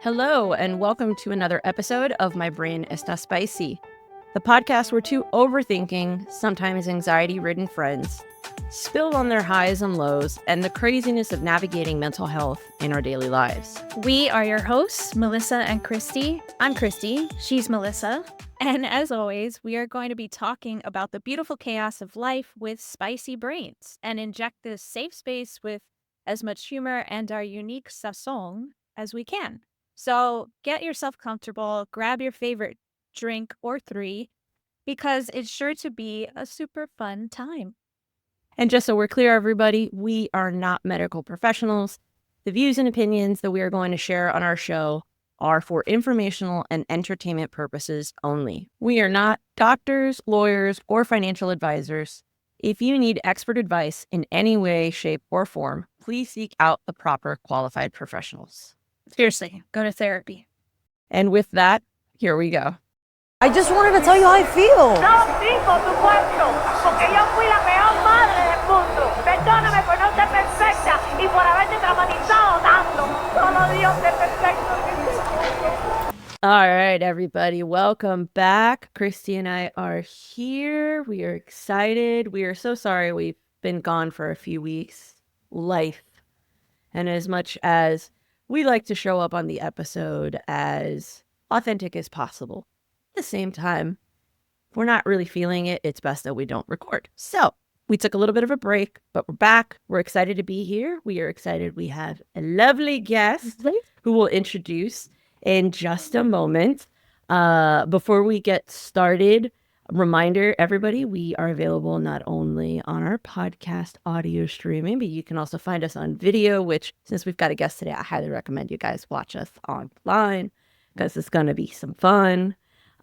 Hello, and welcome to another episode of My Brain Está Spicy, the podcast where two overthinking, sometimes anxiety-ridden friends spill on their highs and lows and the craziness of navigating mental health in our daily lives. We are your hosts, Melisa and Christy. I'm Christy. She's Melisa. And as always, we are going to be talking about the beautiful chaos of life with spicy brains and inject this safe space with as much humor and our unique sazon as we can. So get yourself comfortable, grab your favorite drink or three, because it's sure to be a super fun time. And just so we're clear, everybody, we are not medical professionals. The views and opinions that we are going to share on our show are for informational and entertainment purposes only. We are not doctors, lawyers, or financial advisors. If you need expert advice in any way, shape, or form, please seek out the proper qualified professionals. Seriously, go to therapy. And with that, here we go. I just wanted to tell you how I feel. No, sí, por supuesto, porque yo fui la peor madre del mundo. Perdóname por no ser perfecta y por haberte traumatizado tanto. Solo Dios es perfecto. All right, everybody, welcome back. Christy and I are here. We are excited. We are so sorry we've been gone for a few weeks. Life. And as much as we like to show up on the episode as authentic as possible, at the same time, if we're not really feeling it, it's best that we don't record. So we took a little bit of a break, but we're back. We're excited to be here. We are excited. We have a lovely guest who we'll introduce in just a moment. Before we get started, reminder, everybody, we are available not only on our podcast audio streaming, but you can also find us on video, which since we've got a guest today, I highly recommend you guys watch us online because it's going to be some fun.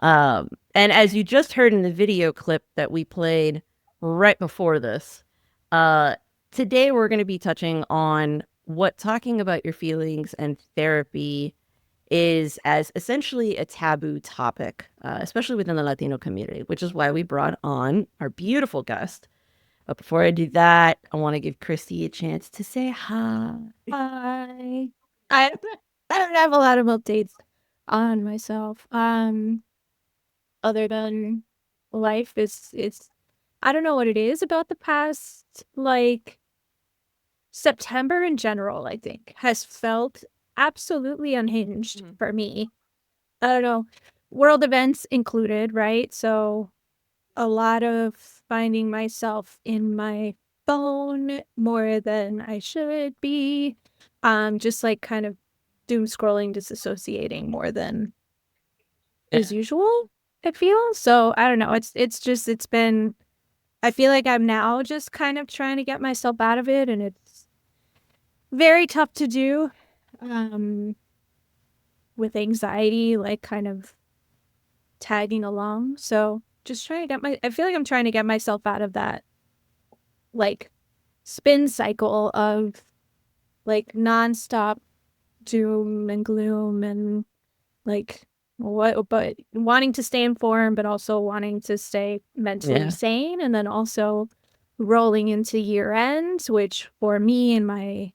And as you just heard in the video clip that we played right before this, today we're going to be touching on what talking about your feelings and therapy is as essentially a taboo topic, especially within the Latino community, which is why we brought on our beautiful guest. But before I do that, I want to give Christy a chance to say hi. Hi. I don't have a lot of updates on myself. Other than life is I don't know what it is about the past, like September in general, I think, has felt absolutely unhinged for me. I don't know, world events included, right? So a lot of finding myself in my phone more than I should be. Just like kind of doom scrolling, disassociating more than as usual, it feels. So I don't know. It's been, I feel like I'm now just kind of trying to get myself out of it, and it's very tough to do. With anxiety, like kind of tagging along. So just trying to I feel like I'm trying to get myself out of that like spin cycle of like nonstop doom and gloom and like but wanting to stay informed, but also wanting to stay mentally sane, and then also rolling into year end, which for me and my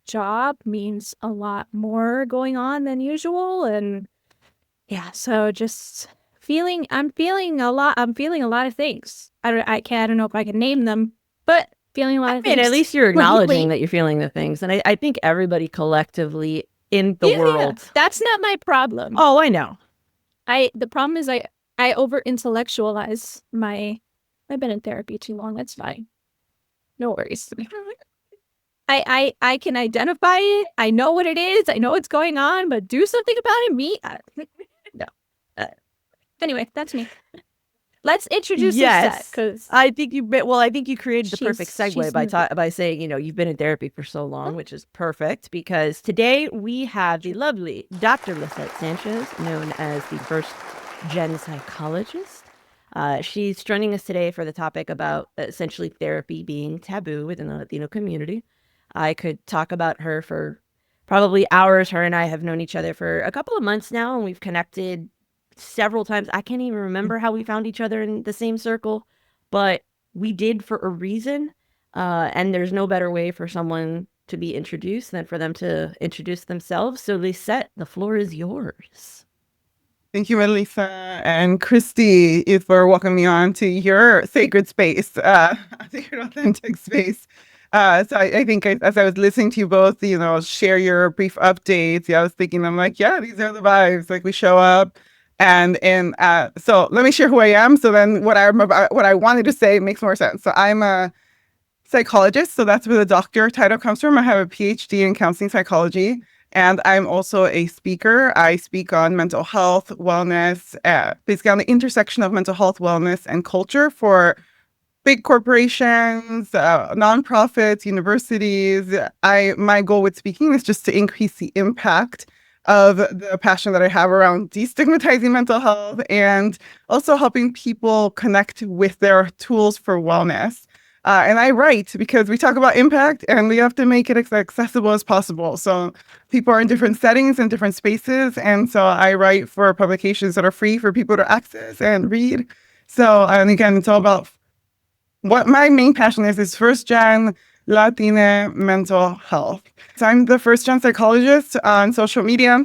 job means a lot more going on than usual. And yeah, so just I'm feeling a lot of things. I don't know if I can name them, but feeling a lot of things. At least you're acknowledging that you're feeling the things. And I think everybody collectively in the world. Yeah. That's not my problem. Oh, I know. The problem is I over intellectualize I've been in therapy too long. That's fine. No worries. I can identify it. I know what it is. I know what's going on, but do something about it. No. Anyway, that's me. Let's introduce Lisette, because I think you created the perfect segue by saying, you've been in therapy for so long, which is perfect, because today we have the lovely Dr. Lisette Sanchez, known as the first gen psychologist. She's joining us today for the topic about essentially therapy being taboo within the Latino community. I could talk about her for probably hours. Her and I have known each other for a couple of months now, and we've connected several times. I can't even remember how we found each other in the same circle, but we did for a reason. And there's no better way for someone to be introduced than for them to introduce themselves. So Lisette, the floor is yours. Thank you, Melisa and Christy, for welcoming me on to your sacred space, sacred authentic space. So I think as I was listening to you both, share your brief updates, I was thinking, I'm like, yeah, these are the vibes. Like we show up, and so let me share who I am. So then what I wanted to say makes more sense. So I'm a psychologist. So that's where the doctor title comes from. I have a PhD in counseling psychology. And I'm also a speaker. I speak on mental health, wellness, basically on the intersection of mental health, wellness, and culture for big corporations, nonprofits, universities. My goal with speaking is just to increase the impact of the passion that I have around destigmatizing mental health and also helping people connect with their tools for wellness. And I write because we talk about impact and we have to make it as accessible as possible. So people are in different settings and different spaces. And so I write for publications that are free for people to access and read. So, and again, it's all about what my main passion is first-gen Latina mental health. So I'm the first-gen psychologist on social media.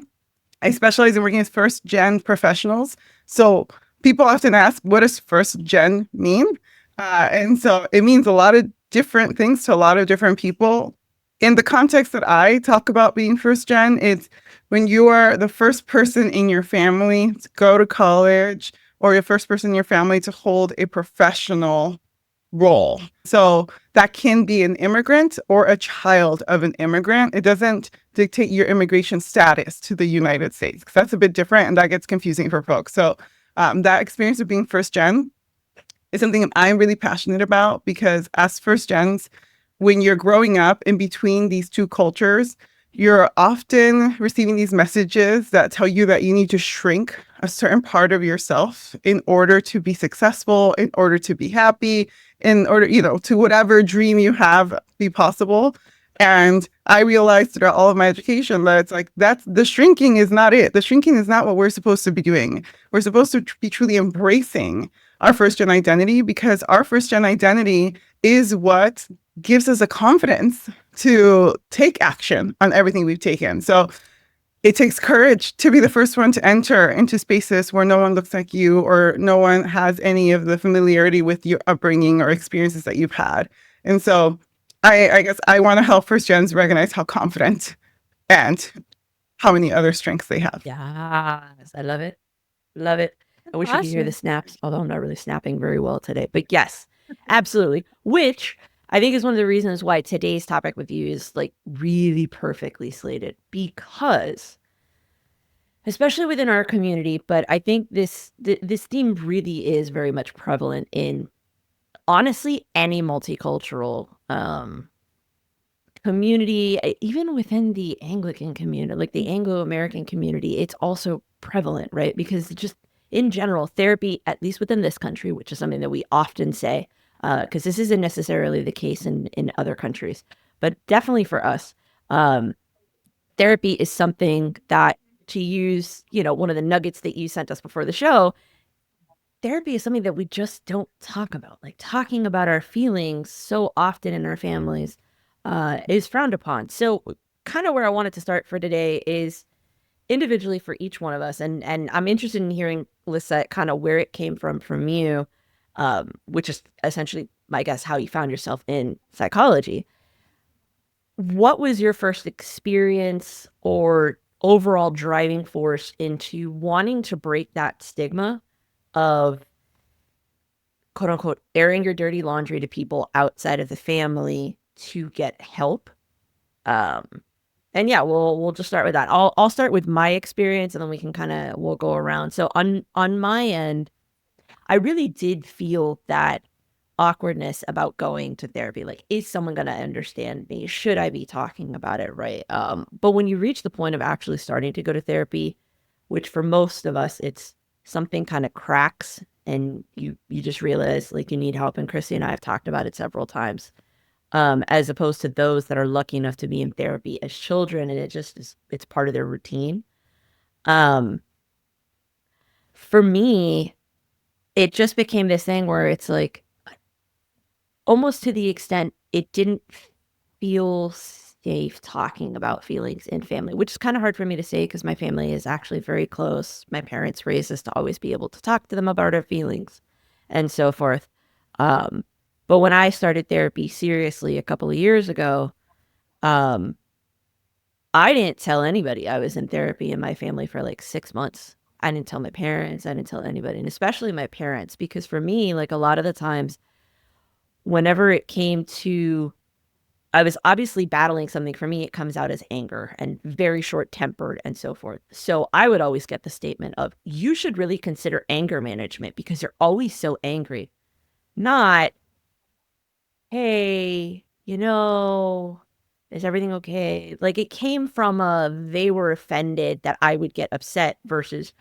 I specialize in working with first-gen professionals. So people often ask, what does first-gen mean? And so it means a lot of different things to a lot of different people. In the context that I talk about being first gen, it's when you are the first person in your family to go to college or your first person in your family to hold a professional role. So that can be an immigrant or a child of an immigrant. It doesn't dictate your immigration status to the United States, because that's a bit different and that gets confusing for folks. So that experience of being first gen is something I'm really passionate about, because as first gens, when you're growing up in between these two cultures, you're often receiving these messages that tell you that you need to shrink a certain part of yourself in order to be successful, in order to be happy, in order, to whatever dream you have be possible. And I realized throughout all of my education that it's like, the shrinking is not it. The shrinking is not what we're supposed to be doing. We're supposed to be truly embracing our first gen identity, because our first gen identity is what gives us a confidence to take action on everything we've taken. So it takes courage to be the first one to enter into spaces where no one looks like you or no one has any of the familiarity with your upbringing or experiences that you've had. And so I guess I want to help first gens recognize how confident and how many other strengths they have. Yes, I love it. Love it. I wish you could hear the Awesome. snaps, although I'm not really snapping very well today. But yes, absolutely. Which I think is one of the reasons why today's topic with you is like really perfectly slated, because especially within our community, but I think this theme really is very much prevalent in honestly any multicultural community, even within the Anglican community, like the Anglo-American community. It's also prevalent, right? Because just in general, therapy, at least within this country, which is something that we often say, because this isn't necessarily the case in other countries, but definitely for us, therapy is something that, to use, one of the nuggets that you sent us before the show, therapy is something that we just don't talk about. Like talking about our feelings so often in our families is frowned upon. So kind of where I wanted to start for today is individually for each one of us. And I'm interested in hearing, Lisette, kind of where it came from you, which is essentially, I guess, how you found yourself in psychology. What was your first experience or overall driving force into wanting to break that stigma of, quote unquote, airing your dirty laundry to people outside of the family to get help? And yeah, we'll just start with that. I'll start with my experience, and then we can we'll go around. So on my end, I really did feel that awkwardness about going to therapy. Like, is someone going to understand me? Should I be talking about it? Right. But when you reach the point of actually starting to go to therapy, which for most of us, it's something kind of cracks and you just realize like you need help. And Christy and I have talked about it several times. As opposed to those that are lucky enough to be in therapy as children, and it just is, it's part of their routine. For me, it just became this thing where it's like, almost to the extent it didn't feel safe talking about feelings in family, which is kind of hard for me to say because my family is actually very close. My parents raised us to always be able to talk to them about our feelings and so forth. But when I started therapy seriously a couple of years ago, I didn't tell anybody I was in therapy in my family for like 6 months. I didn't tell my parents. I didn't tell anybody, and especially my parents, because for me, like a lot of the times, whenever it came to, I was obviously battling something. For me, it comes out as anger and very short-tempered and so forth. So I would always get the statement of, you should really consider anger management because you're always so angry. Not, hey, is everything okay? Like it came from they were offended that I would get upset versus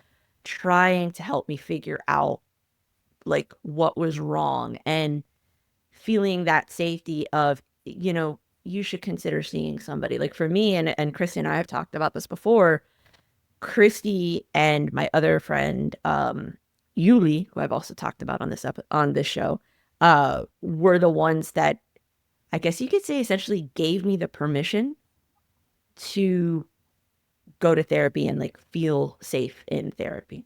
trying to help me figure out like what was wrong and feeling that safety of, you should consider seeing somebody. Like for me, and Christy and I have talked about this before, Christy and my other friend, Yuli, who I've also talked about on this show, were the ones that I guess you could say essentially gave me the permission to go to therapy and like feel safe in therapy.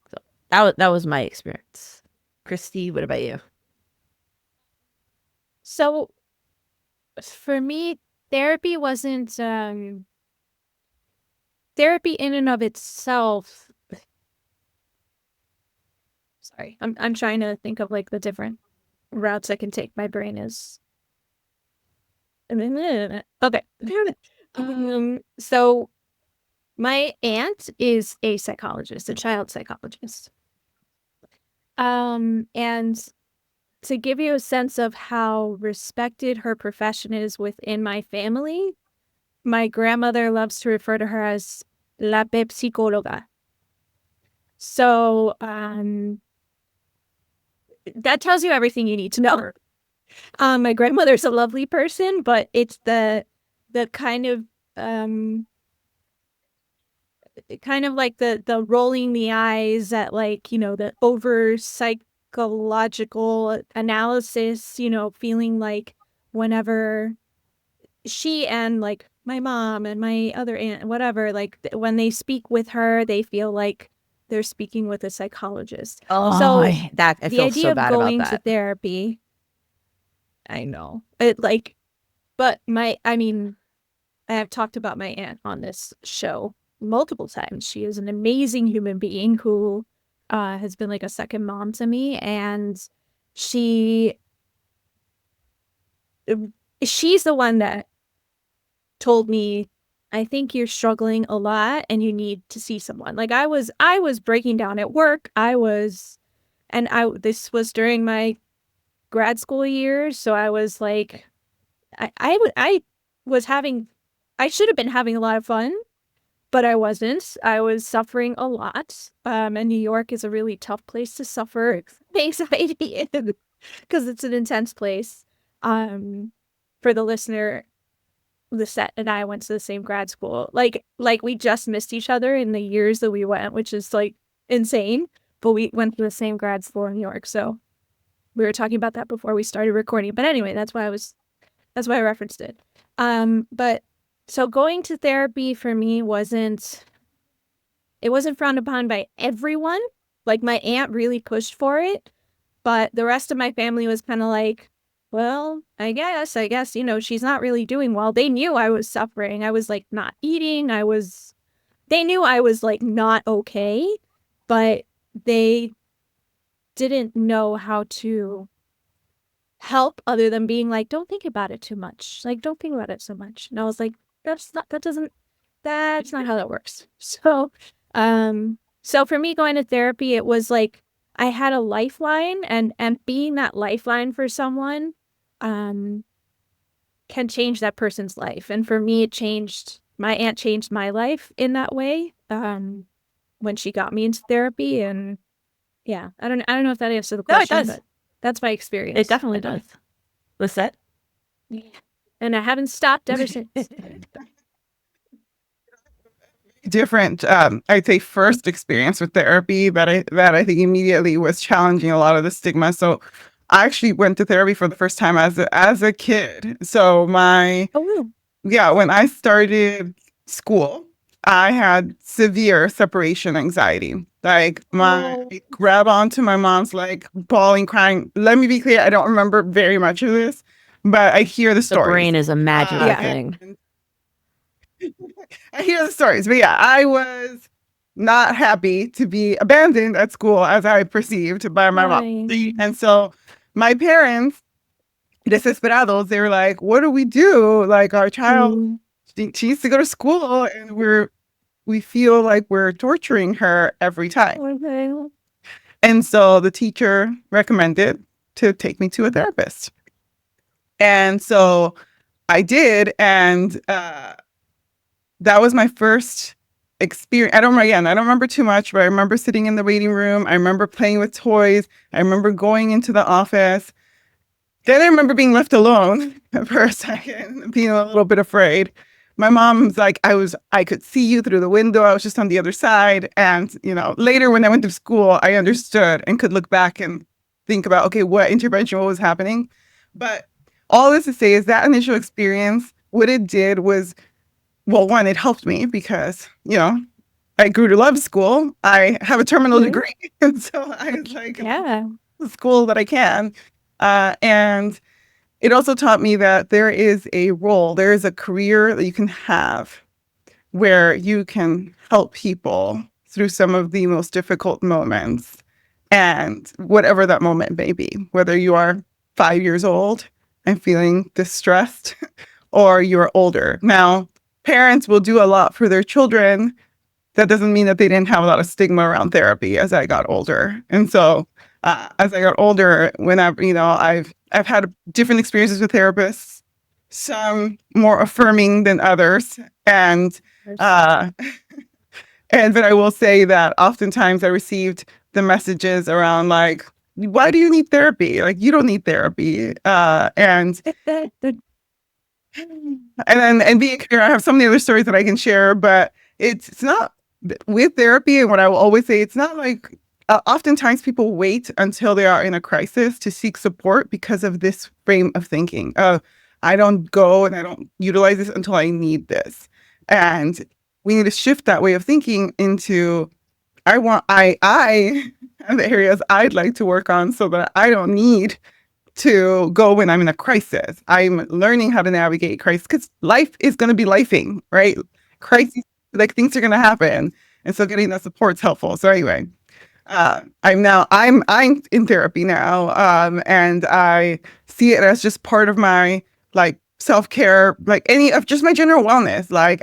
So that was my experience. Christy, what about you? So for me, therapy wasn't therapy in and of itself. Sorry, I'm trying to think of like the different routes I can take. My brain is okay. So my aunt is a psychologist, a child psychologist. And to give you a sense of how respected her profession is within my family, my grandmother loves to refer to her as la psicóloga. So that tells you everything you need to know. My grandmother's a lovely person, but it's the kind of like the rolling the eyes at like, the over psychological analysis, feeling like whenever she and like my mom and my other aunt, whatever, like when they speak with her, they feel like they're speaking with a psychologist. Oh, So I the feel idea so of bad going about to that. therapy, I know it like, but I have talked about my aunt on this show multiple times. She is an amazing human being who has been like a second mom to me, and she's the one that told me, I think you're struggling a lot and you need to see someone. Like I was breaking down at work. This was during my grad school years, so I was like, I should have been having a lot of fun, but I wasn't. I was suffering a lot. And New York is a really tough place to suffer anxiety because it's an intense place. For the listener, Lisette and I went to the same grad school. Like we just missed each other in the years that we went, which is like insane. But we went to the same grad school in New York, so we were talking about that before we started recording. But anyway, that's why I referenced it. But so going to therapy for me wasn't frowned upon by everyone. Like my aunt really pushed for it, but the rest of my family was kind of like, well, I guess, she's not really doing well. They knew I was suffering. I was like not eating. They knew I was like not okay, but they didn't know how to help other than being like, don't think about it too much. Like, don't think about it so much. And I was like, that's not how that works. So, so for me going to therapy, it was like, I had a lifeline, and being that lifeline for someone, can change that person's life. And for me, my aunt changed my life in that way, when she got me into therapy. And yeah, I don't know if that answered the question. No, it does. But that's my experience. It definitely does. Lisette? Yeah. And I haven't stopped ever since. Different, I'd say first experience with therapy that I think immediately was challenging a lot of the stigma. So I actually went to therapy for the first time as a kid. So my when I started school, I had severe separation anxiety. Like I grab onto my mom's like bawling, crying. Let me be clear, I don't remember very much of this, but I hear the The stories. brain is a magical Yeah. thing. And I hear the stories, but yeah, I was not happy to be abandoned at school as I perceived by my mom. And so my parents, desesperados, they were like, what do we do? Like our child, she needs to go to school and we feel like we're torturing her every time. And so the teacher recommended to take me to a therapist. And so I did. And that was my first experience. I don't remember too much, but I remember sitting in the waiting room. I remember playing with toys. I remember going into the office. Then I remember being left alone for a second, being a little bit afraid. My mom's like, I could see you through the window. I was just on the other side. And, later when I went to school, I understood and could look back and think about, okay, what intervention, what was happening. But all this to say is that initial experience, what it did was, well, one, it helped me because, I grew to love school. I have a terminal degree. And so I was like, the school that I can. And it also taught me that there is a career that you can have where you can help people through some of the most difficult moments, and whatever that moment may be, whether you are 5 years old and feeling distressed or you're older. Now, parents will do a lot for their children. That doesn't mean that they didn't have a lot of stigma around therapy as I got older. And so as I got older, I've had different experiences with therapists, some more affirming than others. And but I will say that oftentimes I received the messages around like, why do you need therapy? Like, you don't need therapy. And being clear, I have so many other stories that I can share, but it's not with therapy. And what I will always say, it's not like oftentimes people wait until they are in a crisis to seek support because of this frame of thinking. I don't go and I don't utilize this until I need this. And we need to shift that way of thinking into I have the areas I'd like to work on so that I don't need to go when I'm in a crisis. I'm learning how to navigate crisis because life is going to be lifing, right? Crises, like things are going to happen. And so getting that support is helpful. So anyway, I'm in therapy now. And I see it as just part of my like self-care, like any of just my general wellness. Like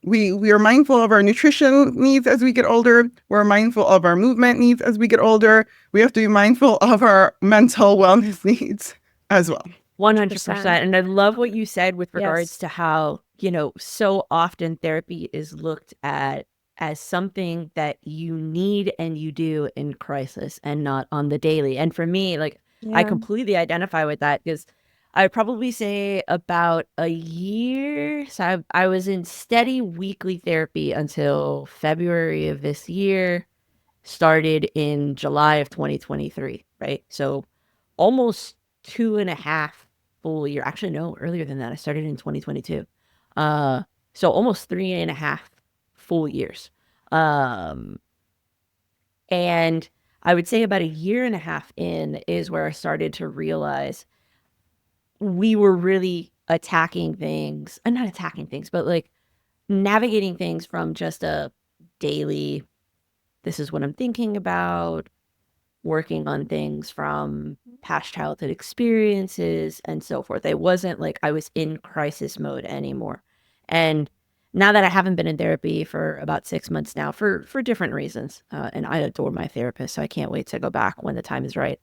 we are mindful of our nutrition needs as we get older. We're mindful of our movement needs as we get older. We have to be mindful of our mental wellness needs as well. 100%. And I love what you said with regards to how, so often therapy is looked at as something that you need and you do in crisis and not on the daily. And for me, I completely identify with that because I would probably say about a year. So I was in steady weekly therapy until February of this year, started in July of 2023, right? So almost 2.5 full year. Actually, no, earlier than that. I started in 2022. So almost 3.5 full years. And I would say about a year and a half in is where I started to realize we were really attacking things, and not attacking things, but like navigating things from just a daily, this is what I'm thinking about, working on things from past childhood experiences and so forth. It wasn't like I was in crisis mode anymore. And now that I haven't been in therapy for about 6 months now for different reasons, and I adore my therapist, so I can't wait to go back when the time is right.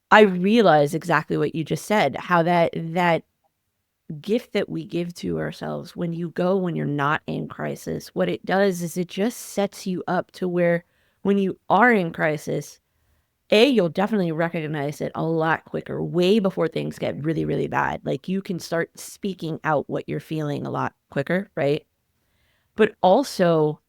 I realize exactly what you just said, how that gift that we give to ourselves when you're not in crisis, what it does is it just sets you up to where when you are in crisis, you'll definitely recognize it a lot quicker, way before things get really, really bad. Like you can start speaking out what you're feeling a lot quicker, right? But also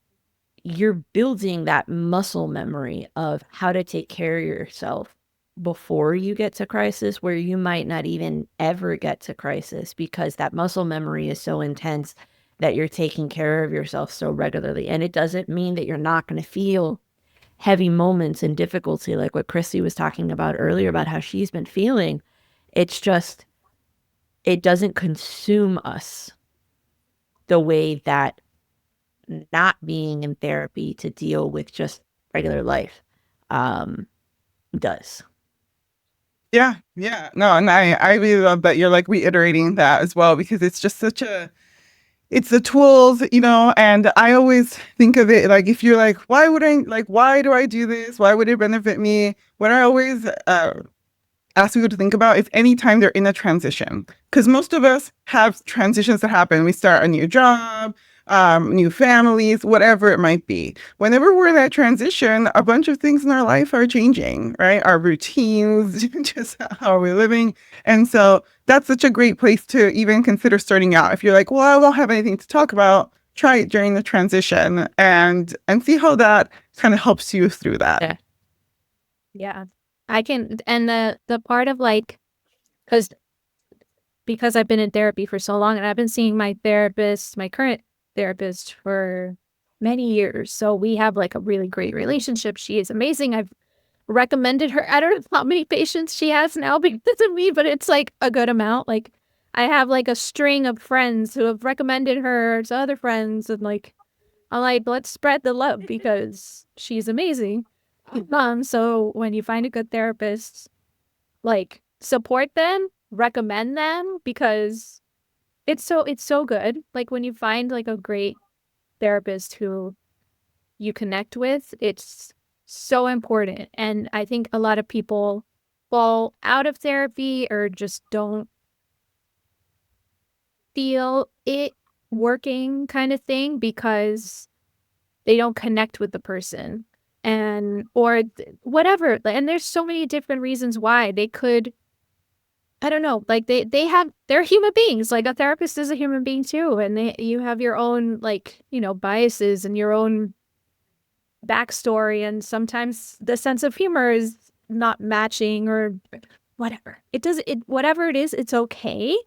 you're building that muscle memory of how to take care of yourself before you get to crisis, where you might not even ever get to crisis because that muscle memory is so intense that you're taking care of yourself so regularly. And it doesn't mean that you're not going to feel heavy moments and difficulty, like what Christy was talking about earlier about how she's been feeling. It's just, it doesn't consume us the way that not being in therapy to deal with just regular life does. Yeah. No, and I really love that you're like reiterating that as well, because it's just it's the tools, and I always think of it like, if you're like, why do I do this? Why would it benefit me? What I always ask people to think about is anytime they're in a transition, because most of us have transitions that happen. We start a new job, new families, whatever it might be. Whenever we're in that transition, a bunch of things in our life are changing, right? Our routines, just how we're living. And so that's such a great place to even consider starting out. If you're like, well, I don't have anything to talk about, try it during the transition and see how that kind of helps you through that. Yeah. I can, and the part of like, because I've been in therapy for so long, and I've been seeing my current therapist for many years. So we have like a really great relationship. She is amazing. I've recommended her. I don't know how many patients she has now because of me, but it's like a good amount. Like I have like a string of friends who have recommended her to other friends, and like I'm like, let's spread the love because she's amazing. So when you find a good therapist, like support them, recommend them, because it's so good. Like when you find like a great therapist who you connect with, it's so important. And I think a lot of people fall out of therapy or just don't feel it working kind of thing because they don't connect with the person or whatever. And there's so many different reasons why they could, I don't know, like they're human beings. Like a therapist is a human being too. And you have your own like, biases and your own backstory. And sometimes the sense of humor is not matching or whatever. Whatever it is, it's okay.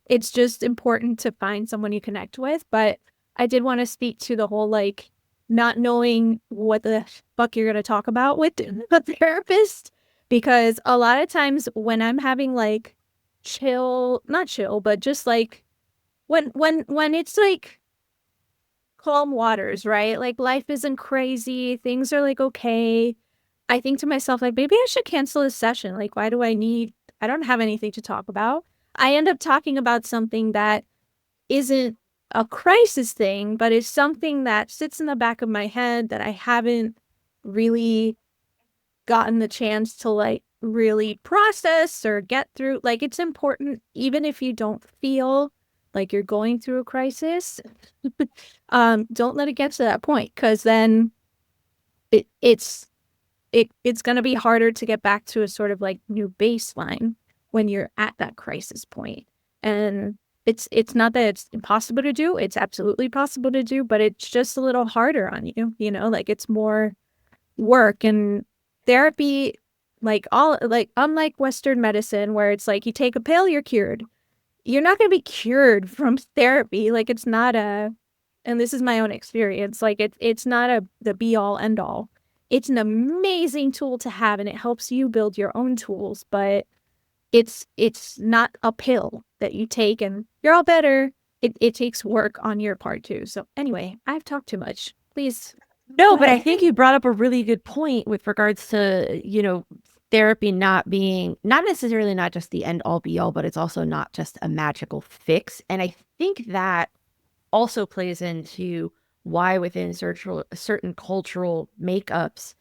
It's just important to find someone you connect with. But I did want to speak to the whole like not knowing what the fuck you're going to talk about with a therapist, because a lot of times when I'm having like not chill, but just like when it's like calm waters, right? Like life isn't crazy. Things are like okay. I think to myself, like, maybe I should cancel this session. Like, I don't have anything to talk about. I end up talking about something that isn't a crisis thing, but it's something that sits in the back of my head that I haven't really gotten the chance to like really process or get through. Like it's important, even if you don't feel like you're going through a crisis, don't let it get to that point, because then it's going to be harder to get back to a sort of like new baseline when you're at that crisis point. And it's not that it's impossible to do. It's absolutely possible to do, but it's just a little harder on you, like it's more work. And therapy, unlike Western medicine where it's like you take a pill, you're cured. You're not going to be cured from therapy. Like it's not and this is my own experience, like it's not the be all end all. It's an amazing tool to have, and it helps you build your own tools, but it's not a pill that you take and you're all better. It takes work on your part too. So anyway, I've talked too much. Please. No, but I think you brought up a really good point with regards to, therapy not necessarily not just the end all be all, but it's also not just a magical fix. And I think that also plays into why within certain cultural makeups,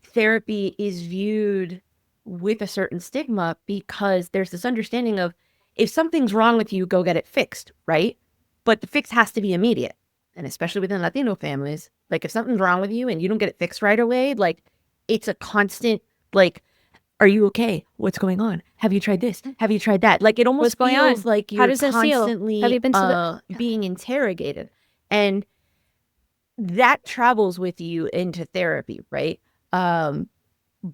therapy is viewed with a certain stigma, because there's this understanding of if something's wrong with you, go get it fixed, right? But the fix has to be immediate. And especially within Latino families, like if something's wrong with you and you don't get it fixed right away, like it's a constant, like, are you okay? What's going on? Have you tried this? Have you tried that? Like it almost feels like you're constantly Have you been to being interrogated. And that travels with you into therapy, right?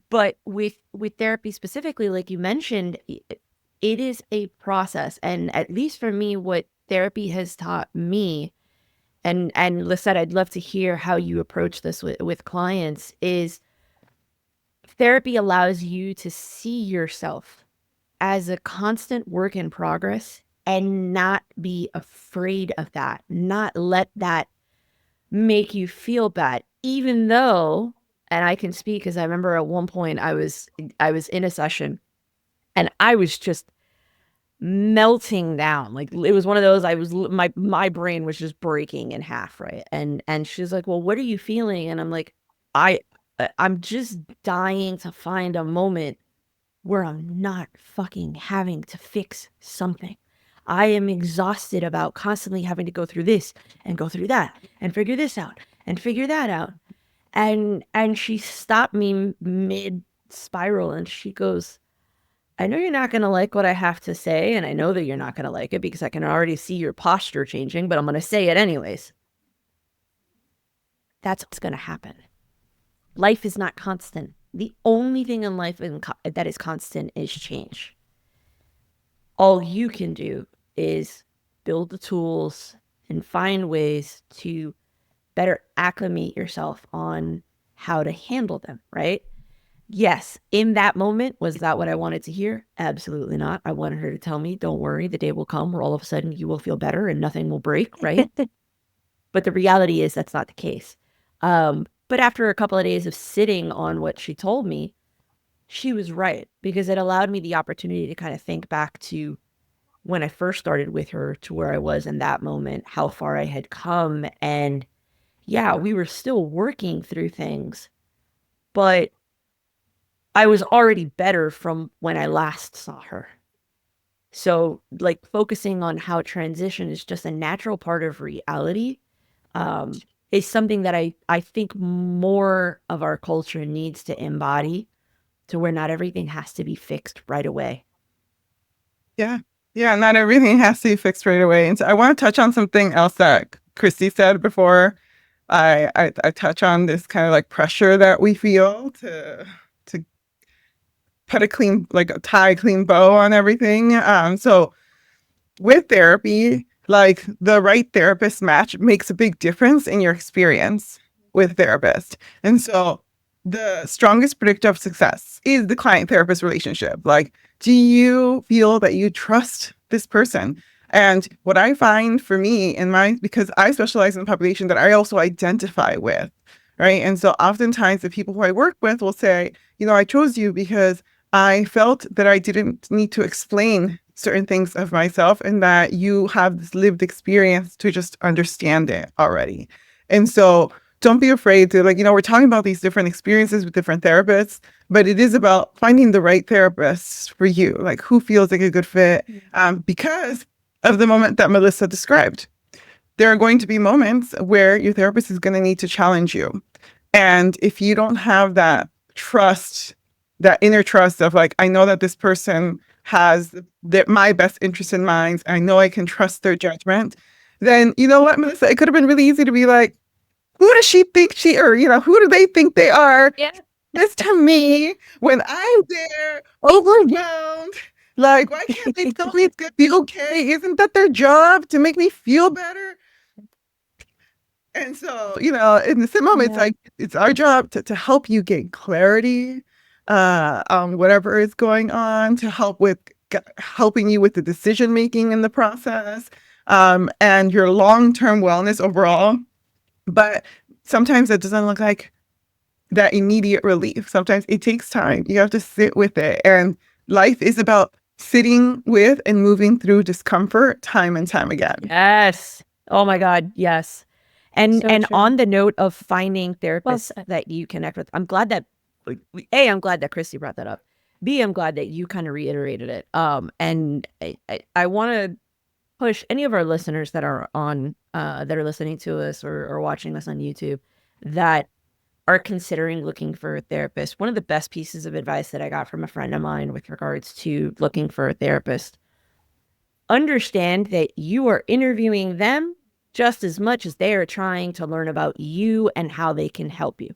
But with therapy specifically, like you mentioned, it is a process. And at least for me, what therapy has taught me, and Lisette, I'd love to hear how you approach this with clients, is therapy allows you to see yourself as a constant work in progress and not be afraid of that, not let that make you feel bad, even though, and I can speak because I remember at one point I was in a session and I was just melting down. Like it was one of those, my brain was just breaking in half, right? And she's like, "Well, what are you feeling?" And I'm like, I'm just dying to find a moment where I'm not fucking having to fix something. I am exhausted about constantly having to go through this and go through that and figure this out and figure that out. And she stopped me mid spiral and she goes, "I know you're not going to like what I have to say, and I know that you're not going to like it because I can already see your posture changing, but I'm going to say it anyways. That's what's going to happen. Life is not constant. The only thing in life that is constant is change. All you can do is build the tools and find ways to better acclimate yourself on how to handle them," right? Yes, in that moment, was that what I wanted to hear? Absolutely not. I wanted her to tell me, "Don't worry, the day will come where all of a sudden you will feel better and nothing will break," right? But the reality is that's not the case. But after a couple of days of sitting on what she told me, she was right, because it allowed me the opportunity to kind of think back to when I first started with her to where I was in that moment, how far I had come. And yeah, we were still working through things, but I was already better from when I last saw her. So like focusing on how transition is just a natural part of reality is something that I think more of our culture needs to embody, to where not everything has to be fixed right away. Yeah. Yeah. Not everything has to be fixed right away. And so I want to touch on something else that Christy said before I touch on this kind of like pressure that we feel to put tie a clean bow on everything. So with therapy, like the right therapist match makes a big difference in your experience with therapist. And so the strongest predictor of success is the client therapist relationship. Like, do you feel that you trust this person? And what I find for me because I specialize in the population that I also identify with, right? And so oftentimes the people who I work with will say, I chose you because I felt that I didn't need to explain certain things of myself and that you have this lived experience to just understand it already. And so don't be afraid to we're talking about these different experiences with different therapists, but it is about finding the right therapist for you, like who feels like a good fit, because of the moment that Melissa described. There are going to be moments where your therapist is going to need to challenge you. And if you don't have that trust, that inner trust of I know that this person has my best interest in mind, I know I can trust their judgment, then you know what, Melissa, it could have been really easy to be like, who does she think who do they think they are? Yeah. This to me when I'm there overwhelmed. Like, why can't they tell me it's gonna be okay? Isn't that their job to make me feel better? And so, in the same moment, it's our job to help you gain clarity on whatever is going on, to helping you with the decision making in the process, and your long-term wellness overall. But sometimes it doesn't look like that immediate relief. Sometimes it takes time. You have to sit with it. And life is about sitting with and moving through discomfort time and time again. Yes. Oh my God. Yes. And So and true. on the note of finding therapists that you connect with, I'm glad that I'm glad that Christy brought that up. B, I'm glad that you kind of reiterated it. And I want to push any of our listeners that are on that are listening to us or watching us on YouTube that are considering looking for a therapist. One of the best pieces of advice that I got from a friend of mine with regards to looking for a therapist: understand that you are interviewing them just as much as they are trying to learn about you and how they can help you.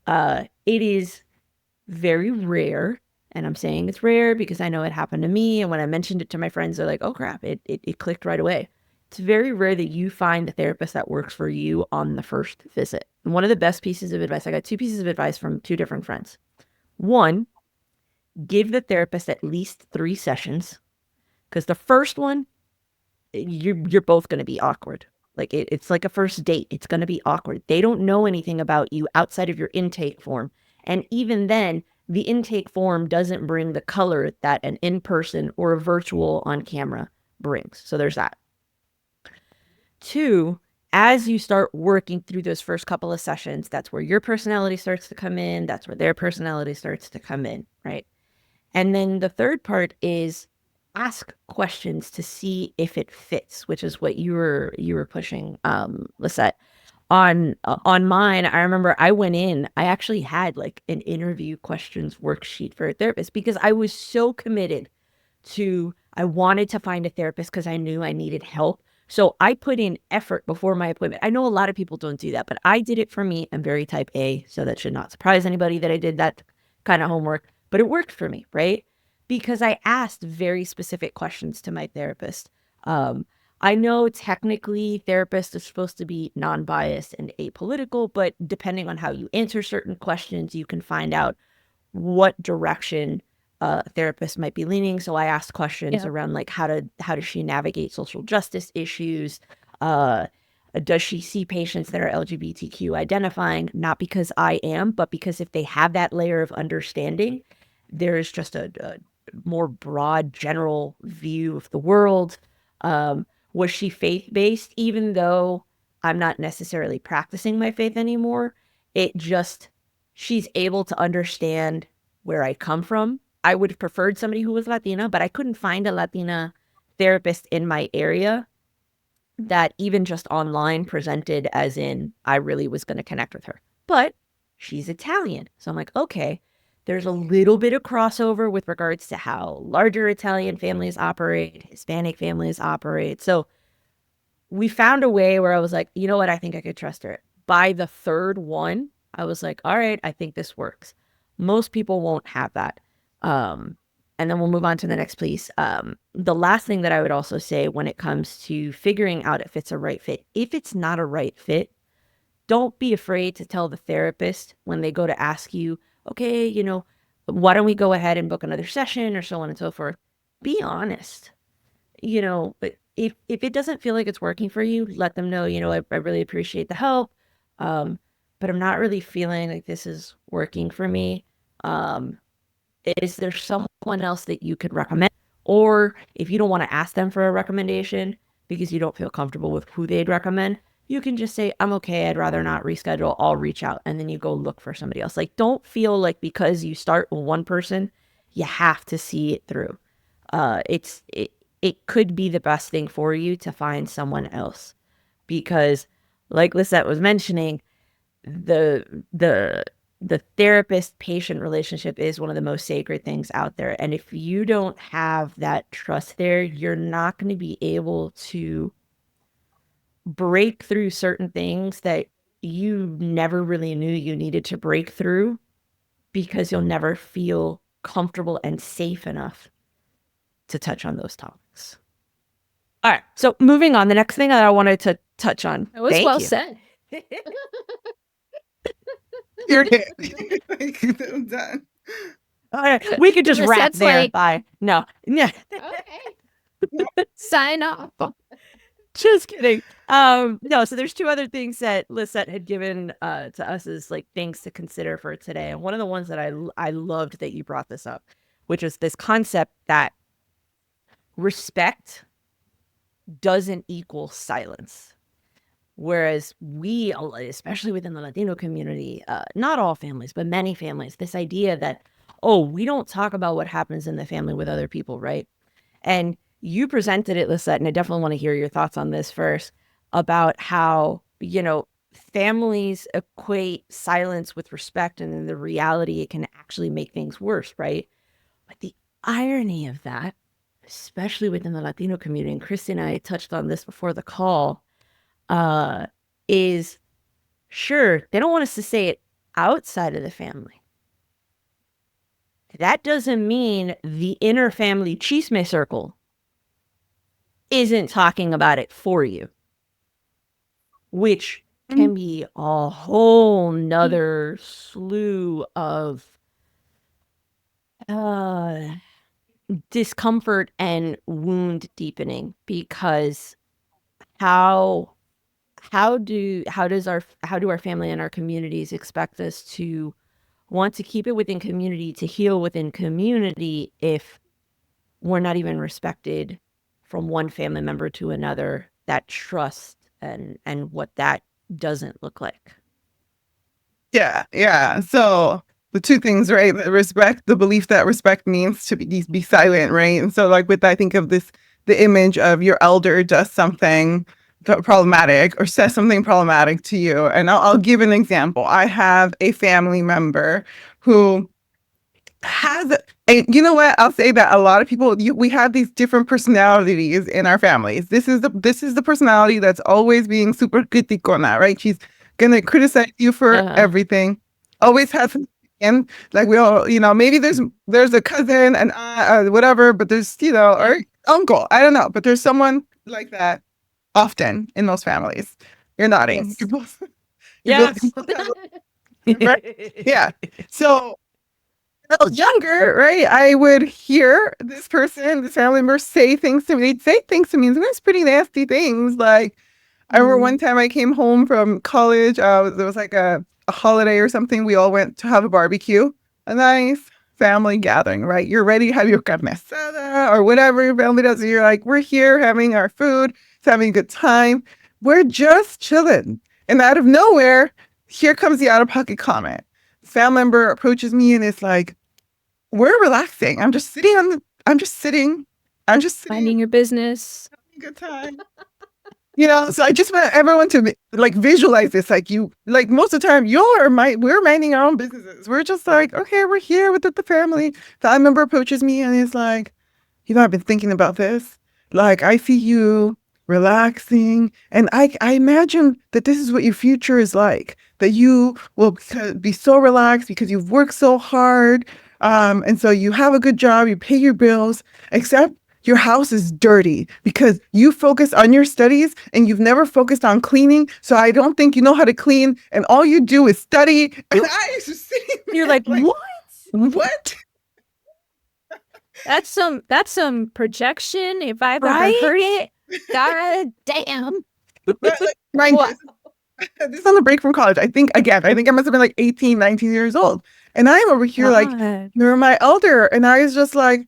It is very rare. And I'm saying it's rare because I know it happened to me. And when I mentioned it to my friends, they're like, oh crap, it clicked right away. It's very rare that you find a therapist that works for you on the first visit. And one of the best pieces of advice, I got 2 pieces of advice from 2 different friends. One, give the therapist at least 3 sessions, because the first one, you're both going to be awkward. Like it's like a first date. It's going to be awkward. They don't know anything about you outside of your intake form. And even then, the intake form doesn't bring the color that an in-person or a virtual on camera brings. So there's that. 2, as you start working through those first couple of sessions, that's where your personality starts to come in. That's where their personality starts to come in, right? And then the third part is ask questions to see if it fits, which is what you were pushing, Lisette. On mine, I remember I went in, I actually had like an interview questions worksheet for a therapist because I was so committed to, I wanted to find a therapist because I knew I needed help. So I put in effort before my appointment. I know a lot of people don't do that, but I did it for me. I'm very type A, so that should not surprise anybody that I did that kind of homework, but it worked for me, right? Because I asked very specific questions to my therapist. I know technically therapists are supposed to be non-biased and apolitical, but depending on how you answer certain questions, you can find out what direction a therapist might be leaning. So I asked questions around like how does she navigate social justice issues? Does she see patients that are LGBTQ identifying? Not because I am, but because if they have that layer of understanding, there's just a more broad general view of the world. Was she faith-based? Even though I'm not necessarily practicing my faith anymore, she's able to understand where I come from. I would have preferred somebody who was Latina, but I couldn't find a Latina therapist in my area that even just online presented as in I really was going to connect with her. But she's Italian. So I'm like, okay, there's a little bit of crossover with regards to how larger Italian families operate, Hispanic families operate. So we found a way where I was like, you know what? I think I could trust her. By the third one, I was like, all right, I think this works. Most people won't have that. And then we'll move on to the next piece. The last thing that I would also say when it comes to figuring out if it's a right fit, if it's not a right fit, don't be afraid to tell the therapist when they go to ask you, okay, why don't we go ahead and book another session or so on and so forth. Be honest. But if it doesn't feel like it's working for you, let them know, I really appreciate the help. But I'm not really feeling like this is working for me. Is there someone else that you could recommend? Or if you don't want to ask them for a recommendation because you don't feel comfortable with who they'd recommend, you can just say, I'm okay, I'd rather not reschedule, I'll reach out. And then you go look for somebody else. Like, don't feel like because you start with one person, you have to see it through. It could be the best thing for you to find someone else. Because like Lisette was mentioning, the therapist-patient relationship is one of the most sacred things out there. And if you don't have that trust there, you're not going to be able to break through certain things that you never really knew you needed to break through because you'll never feel comfortable and safe enough to touch on those topics. All right. So moving on, the next thing that I wanted to touch on. It was well said. You're it. I'm done. All right. We could just wrap there. Like, bye. No. Yeah. Okay. Sign off. Just kidding. No, so there's 2 other things that Lisette had given to us as like things to consider for today. And one of the ones that I loved that you brought this up, which is this concept that respect doesn't equal silence. Whereas we, especially within the Latino community, not all families, but many families, this idea that, oh, we don't talk about what happens in the family with other people, right? And you presented it, Lisette, and I definitely want to hear your thoughts on this first, about how, families equate silence with respect, and in the reality, it can actually make things worse, right? But the irony of that, especially within the Latino community, and Christy and I touched on this before the call, is sure, they don't want us to say it outside of the family, that doesn't mean the inner family chisme circle isn't talking about it for you, which can be a whole nother slew of discomfort and wound deepening, because how do our family and our communities expect us to want to keep it within community, to heal within community, if we're not even respected from one family member to another? That trust and what that doesn't look like. Yeah. So the two things, right? The respect, the belief that respect means to be silent, right? And so like I think of the image of your elder does something problematic or says something problematic to you. And I'll give an example. I have a family member who has, and you know what? I'll say that a lot of people, we have these different personalities in our families. This is the personality that's always being super criticona, right? She's gonna criticize you for everything. Always has, and like we all, maybe there's a cousin and whatever, but there's or uncle, I don't know, but there's someone like that often in most families. You're nodding. Yes. Right? Yeah. So when I was younger, right, I would hear this family member say things to me. They'd say things to me, and sometimes pretty nasty things. Like, I remember one time I came home from college. There was like a holiday or something. We all went to have a barbecue, a nice family gathering, right? You're ready to have your carne asada or whatever your family does. You're like, we're here having our food, having a good time. We're just chilling. And out of nowhere, here comes the out-of-pocket comment. The family member approaches me and is like, we're relaxing. I'm just sitting. Minding your business. Having a good time. So I just want everyone to like visualize this. Like most of the time, we're minding our own businesses. We're just like, okay, we're here with the family. The family member approaches me and is like, I've been thinking about this. Like, I see you relaxing, and I imagine that this is what your future is like. That you will be so relaxed because you've worked so hard, and so you have a good job, you pay your bills, except your house is dirty because you focus on your studies and you've never focused on cleaning. So I don't think you know how to clean, and all you do is study. And I was just sitting there, You're like, what? What? That's some projection if I've ever heard it. God damn. Mind you, this is on the break from college. I think I must have been like 18, 19 years old. And I'm over here like, you're my elder. And I was just like,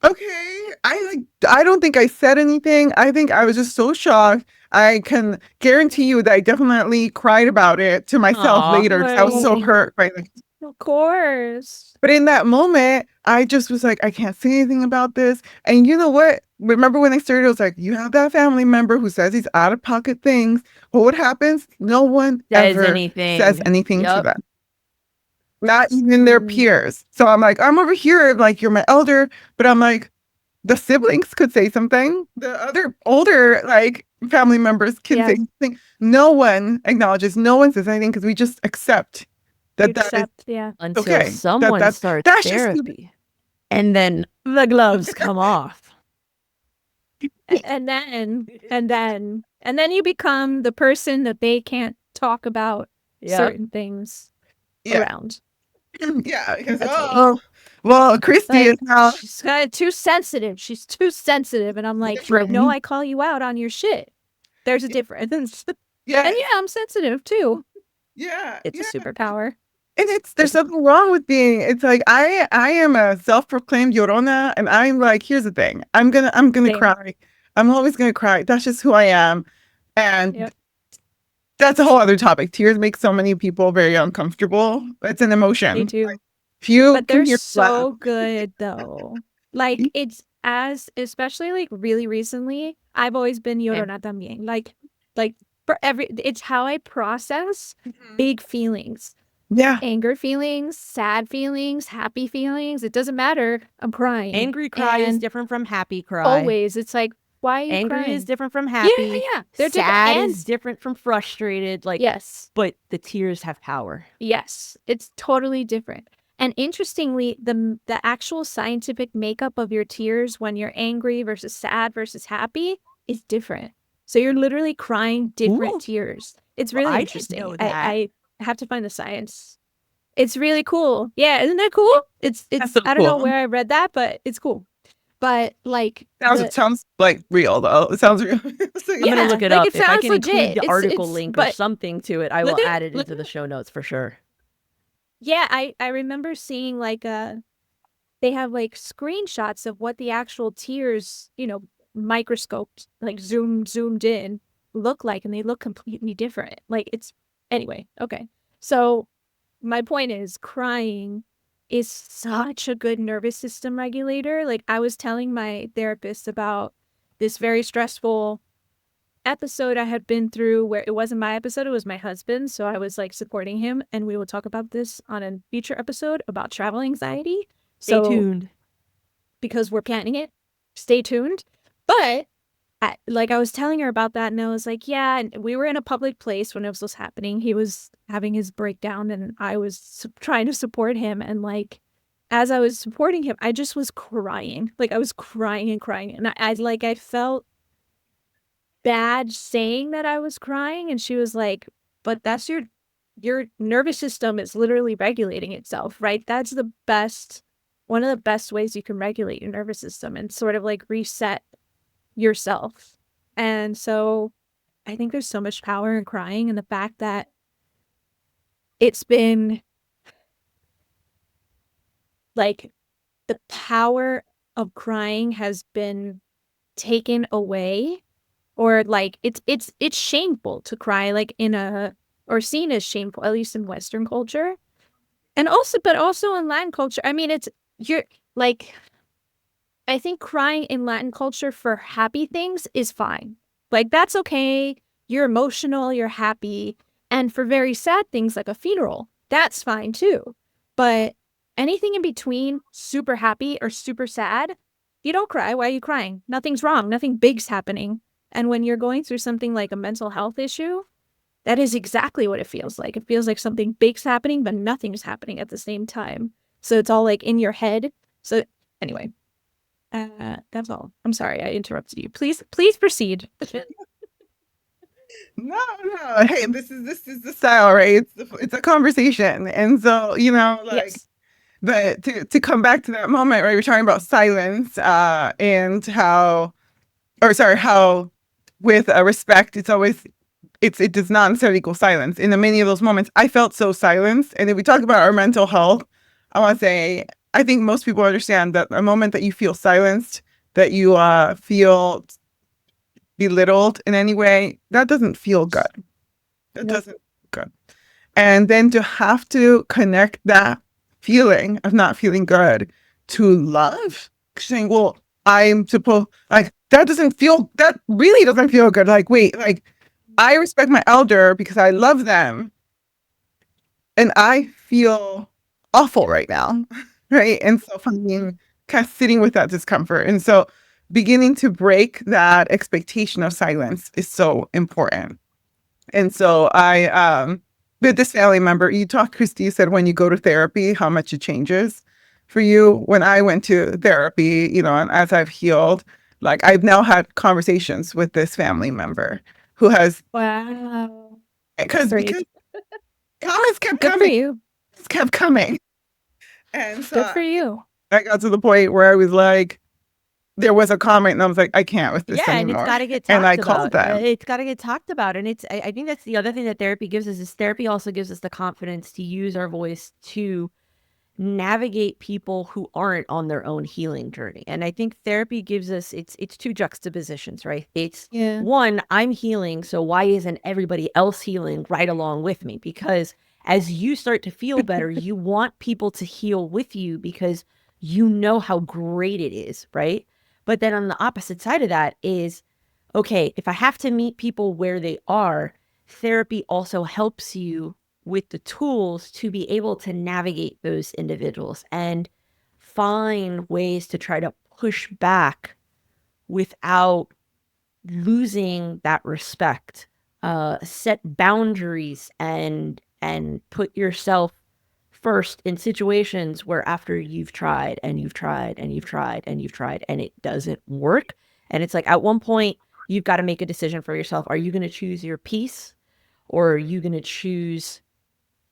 okay. I don't think I said anything. I think I was just so shocked. I can guarantee you that I definitely cried about it to myself later because I was so hurt. Right? Like, of course. But in that moment, I just was like, I can't say anything about this. And you know what? Remember when I started, it was like, you have that family member who says these out-of-pocket things. But what happens? No one ever says anything to them. Not even their peers. So I'm like, I'm over here, like, you're my elder. But I'm like, the siblings could say something. The other older, like, family members can say something. No one acknowledges. No one says anything because we just accept. Until someone starts therapy, and then the gloves come off, and then you become the person that they can't talk about certain things around. Yeah, because Christy is now she's kind of too sensitive. She's too sensitive, and I'm like, no, I call you out on your shit. There's a difference. Yeah, and I'm sensitive too. Yeah, it's a superpower. And there's something wrong with being. It's like I am a self-proclaimed llorona, and I'm like, here's the thing. I'm gonna cry. I'm always gonna cry. That's just who I am, and that's a whole other topic. Tears make so many people very uncomfortable. It's an emotion. Me too. But they're so good though. Like it's especially like really recently, I've always been llorona también. Like for it's how I process big feelings. Yeah. Anger feelings, sad feelings, happy feelings. It doesn't matter. I'm crying. Angry cry is different from happy cry. Always. It's like, why are you Angry crying? is different from happy. Yeah. They're sad is different from frustrated. Like, yes. But the tears have power. Yes. It's totally different. And interestingly, the actual scientific makeup of your tears when you're angry versus sad versus happy is different. So you're literally crying different Ooh. tears. It's Well, really I didn't interesting. know that. I have to find the science. It's really cool. Yeah, isn't that cool? It's That's so I don't know cool. where I read that, but it's cool. But like It sounds like real though. It sounds real. It's like- I'm gonna Yeah, look it like, up. it If I sounds can include legit. the It's article link or but something to it, I look will at add it look into the show notes for sure. yeah, I remember seeing like they have like screenshots of what the actual tears, microscoped, like zoomed in look like, and they look completely different. Like it's anyway, okay. So my point is crying is such a good nervous system regulator. Like I was telling my therapist about this very stressful episode I had been through where it wasn't my episode, it was my husband. So I was like supporting him, and we will talk about this on a future episode about travel anxiety. Stay tuned. Because we're planning it, stay tuned. But I was telling her about that, and I was like, yeah, and we were in a public place when this was happening. He was having his breakdown, and I was trying to support him. And like, as I was supporting him, I just was crying. Like I was crying and crying, and I felt bad saying that I was crying, and she was like, but that's your nervous system is literally regulating itself, right? That's one of the best ways you can regulate your nervous system and sort of like reset yourself. And so I think there's so much power in crying, and the fact that it's been like the power of crying has been taken away, or like it's shameful to cry, like or seen as shameful, at least in Western culture. And also in Latin culture. I mean, you're like, I think crying in Latin culture for happy things is fine. Like that's okay. You're emotional, you're happy. And for very sad things like a funeral, that's fine too. But anything in between, super happy or super sad, you don't cry. Why are you crying? Nothing's wrong. Nothing big's happening. And when you're going through something like a mental health issue, that is exactly what it feels like. It feels like something big's happening, but nothing's happening at the same time. So it's all like in your head. So anyway, that's all. I'm sorry I interrupted you. Please proceed. No. Hey, this is the style, right? It's a conversation, and so Yes. but to come back to that moment, right? We're talking about silence, and how with respect, it does not necessarily equal silence. In many of those moments, I felt so silenced. And if we talk about our mental health, I want to say I think most people understand that a moment that you feel silenced, that you feel belittled in any way, that doesn't feel good. That Nope. doesn't feel good. And then to have to connect that feeling of not feeling good to love, saying, well, I'm supposed, like, that really doesn't feel good. Like, wait, like, I respect my elder because I love them, and I feel awful right now. Right. And so finding kind of sitting with that discomfort. And so beginning to break that expectation of silence is so important. And so with this family member, Christy, you said when you go to therapy, how much it changes for you. When I went to therapy, and as I've healed, like I've now had conversations with this family member who has, Wow. because Great. comments kept Good for coming, you. kept coming. And so Good for you. I got to the point where I was like, there was a comment and I was like, I can't with this And anymore. it's got to get talked And I about. called them. It's got to get talked about. And I think that's the other thing that therapy gives us is therapy also gives us the confidence to use our voice to navigate people who aren't on their own healing journey. And I think therapy gives us, it's two juxtapositions, right? It's one, I'm healing, so why isn't everybody else healing right along with me? Because as you start to feel better, you want people to heal with you because you know how great it is, right? But then on the opposite side of that is, okay, if I have to meet people where they are, therapy also helps you with the tools to be able to navigate those individuals and find ways to try to push back without losing that respect, set boundaries and put yourself first in situations where after you've tried and you've tried and you've tried and you've tried and it doesn't work. And it's like at one point you've got to make a decision for yourself. Are you going to choose your peace, or are you going to choose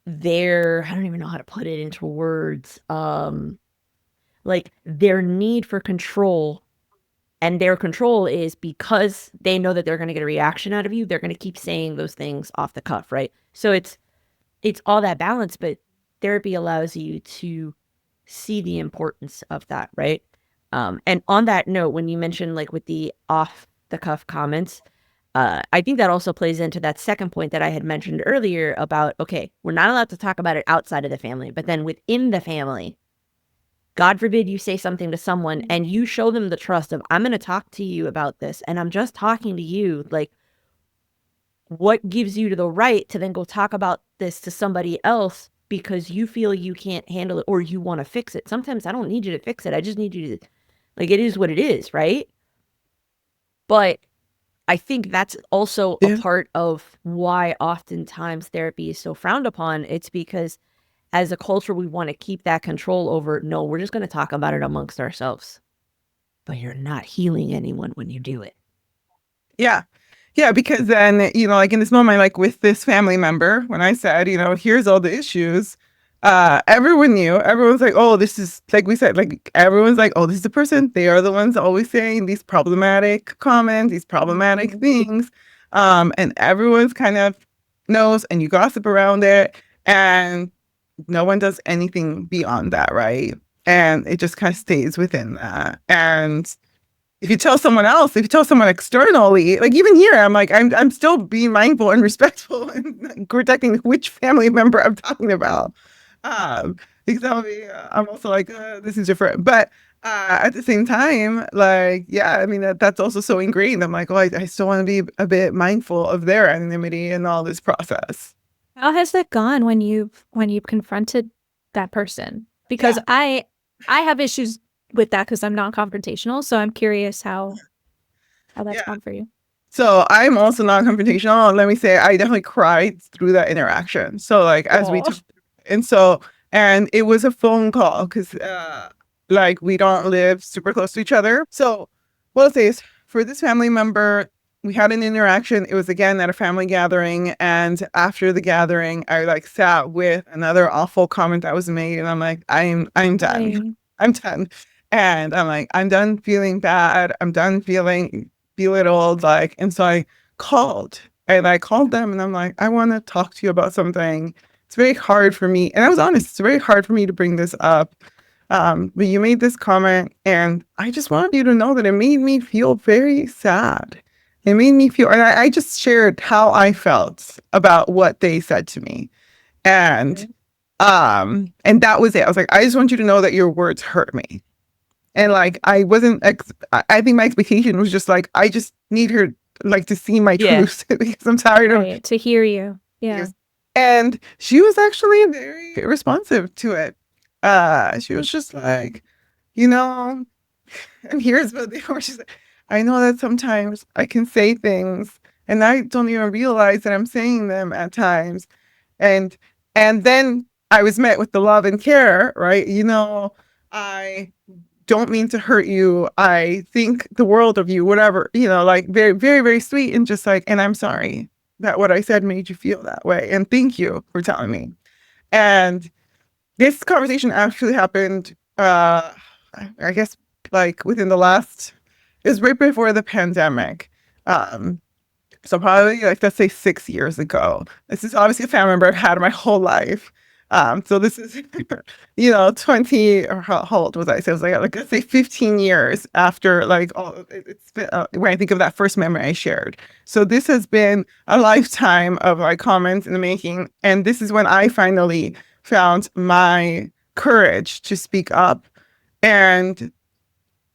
I don't even know how to put it into words. Like their need for control, and their control is because they know that they're going to get a reaction out of you. They're going to keep saying those things off the cuff. Right. So it's all that balance, but therapy allows you to see the importance of that. Right. And on that note, when you mentioned like with the off the cuff comments, I think that also plays into that second point that I had mentioned earlier about, okay, we're not allowed to talk about it outside of the family, but then within the family, God forbid you say something to someone and you show them the trust of, I'm going to talk to you about this and I'm just talking to you. Like, what gives you the right to then go talk about this to somebody else because you feel you can't handle it or you want to fix it? Sometimes I don't need you to fix it. I just need you to, like, it is what it is, right? But I think that's also a part of why oftentimes therapy is so frowned upon. It's because as a culture, we want to keep that control over, no, we're just going to talk about it amongst ourselves. But you're not healing anyone when you do it. Yeah. Yeah, because then, like in this moment, like with this family member, when I said, here's all the issues, everyone knew. Everyone's like, oh, this is, like we said, like everyone's like, oh, this is the person. They are the ones always saying these problematic comments, these problematic things. And everyone's kind of knows, and you gossip around it, and no one does anything beyond that, right? And it just kind of stays within that. And if you tell someone else, if you tell someone externally, like even here, I'm like, I'm still being mindful and respectful and protecting which family member I'm talking about. Because I'm also like, this is different. But at the same time, like, yeah, I mean, that's also so ingrained. I'm like, oh, I still want to be a bit mindful of their anonymity and all this process. How has that gone when you've confronted that person? Because I have issues with that because I'm non-confrontational. So I'm curious how that's gone for you. So I'm also non-confrontational. Let me say, I definitely cried through that interaction. So like as we talked, and it was a phone call because like we don't live super close to each other. So what I'll say is, for this family member, we had an interaction. It was again at a family gathering, and after the gathering, I like sat with another awful comment that was made, and I'm like, I'm done. I'm done. And I'm like, I'm done feeling bad. I'm done feeling belittled. Like, and so I called them, and I'm like, I want to talk to you about something. It's very hard for me. And I was honest, it's very hard for me to bring this up. But you made this comment, and I just wanted you to know that it made me feel very sad. It made me feel, and I just shared how I felt about what they said to me. And that was it. I was like, I just want you to know that your words hurt me. And like, I think my expectation was just like, I just need her like to see my truth because I'm tired of to hear you. Yeah. And she was actually very responsive to it. She was just like, and here's what they were. She's like, I know that sometimes I can say things and I don't even realize that I'm saying them at times. And then I was met with the love and care, right? I don't mean to hurt you. I think the world of you, whatever, like very, very, very sweet. And just like, and I'm sorry that what I said made you feel that way. And thank you for telling me. And this conversation actually happened, I guess, like within the last, it was right before the pandemic. So probably like, let's say 6 years ago. This is obviously a family member I've had my whole life. So this is, 20, or how old was I? So it was like let's say 15 years after like, it's been, when I think of that first memory I shared. So this has been a lifetime of like comments in the making. And this is when I finally found my courage to speak up. And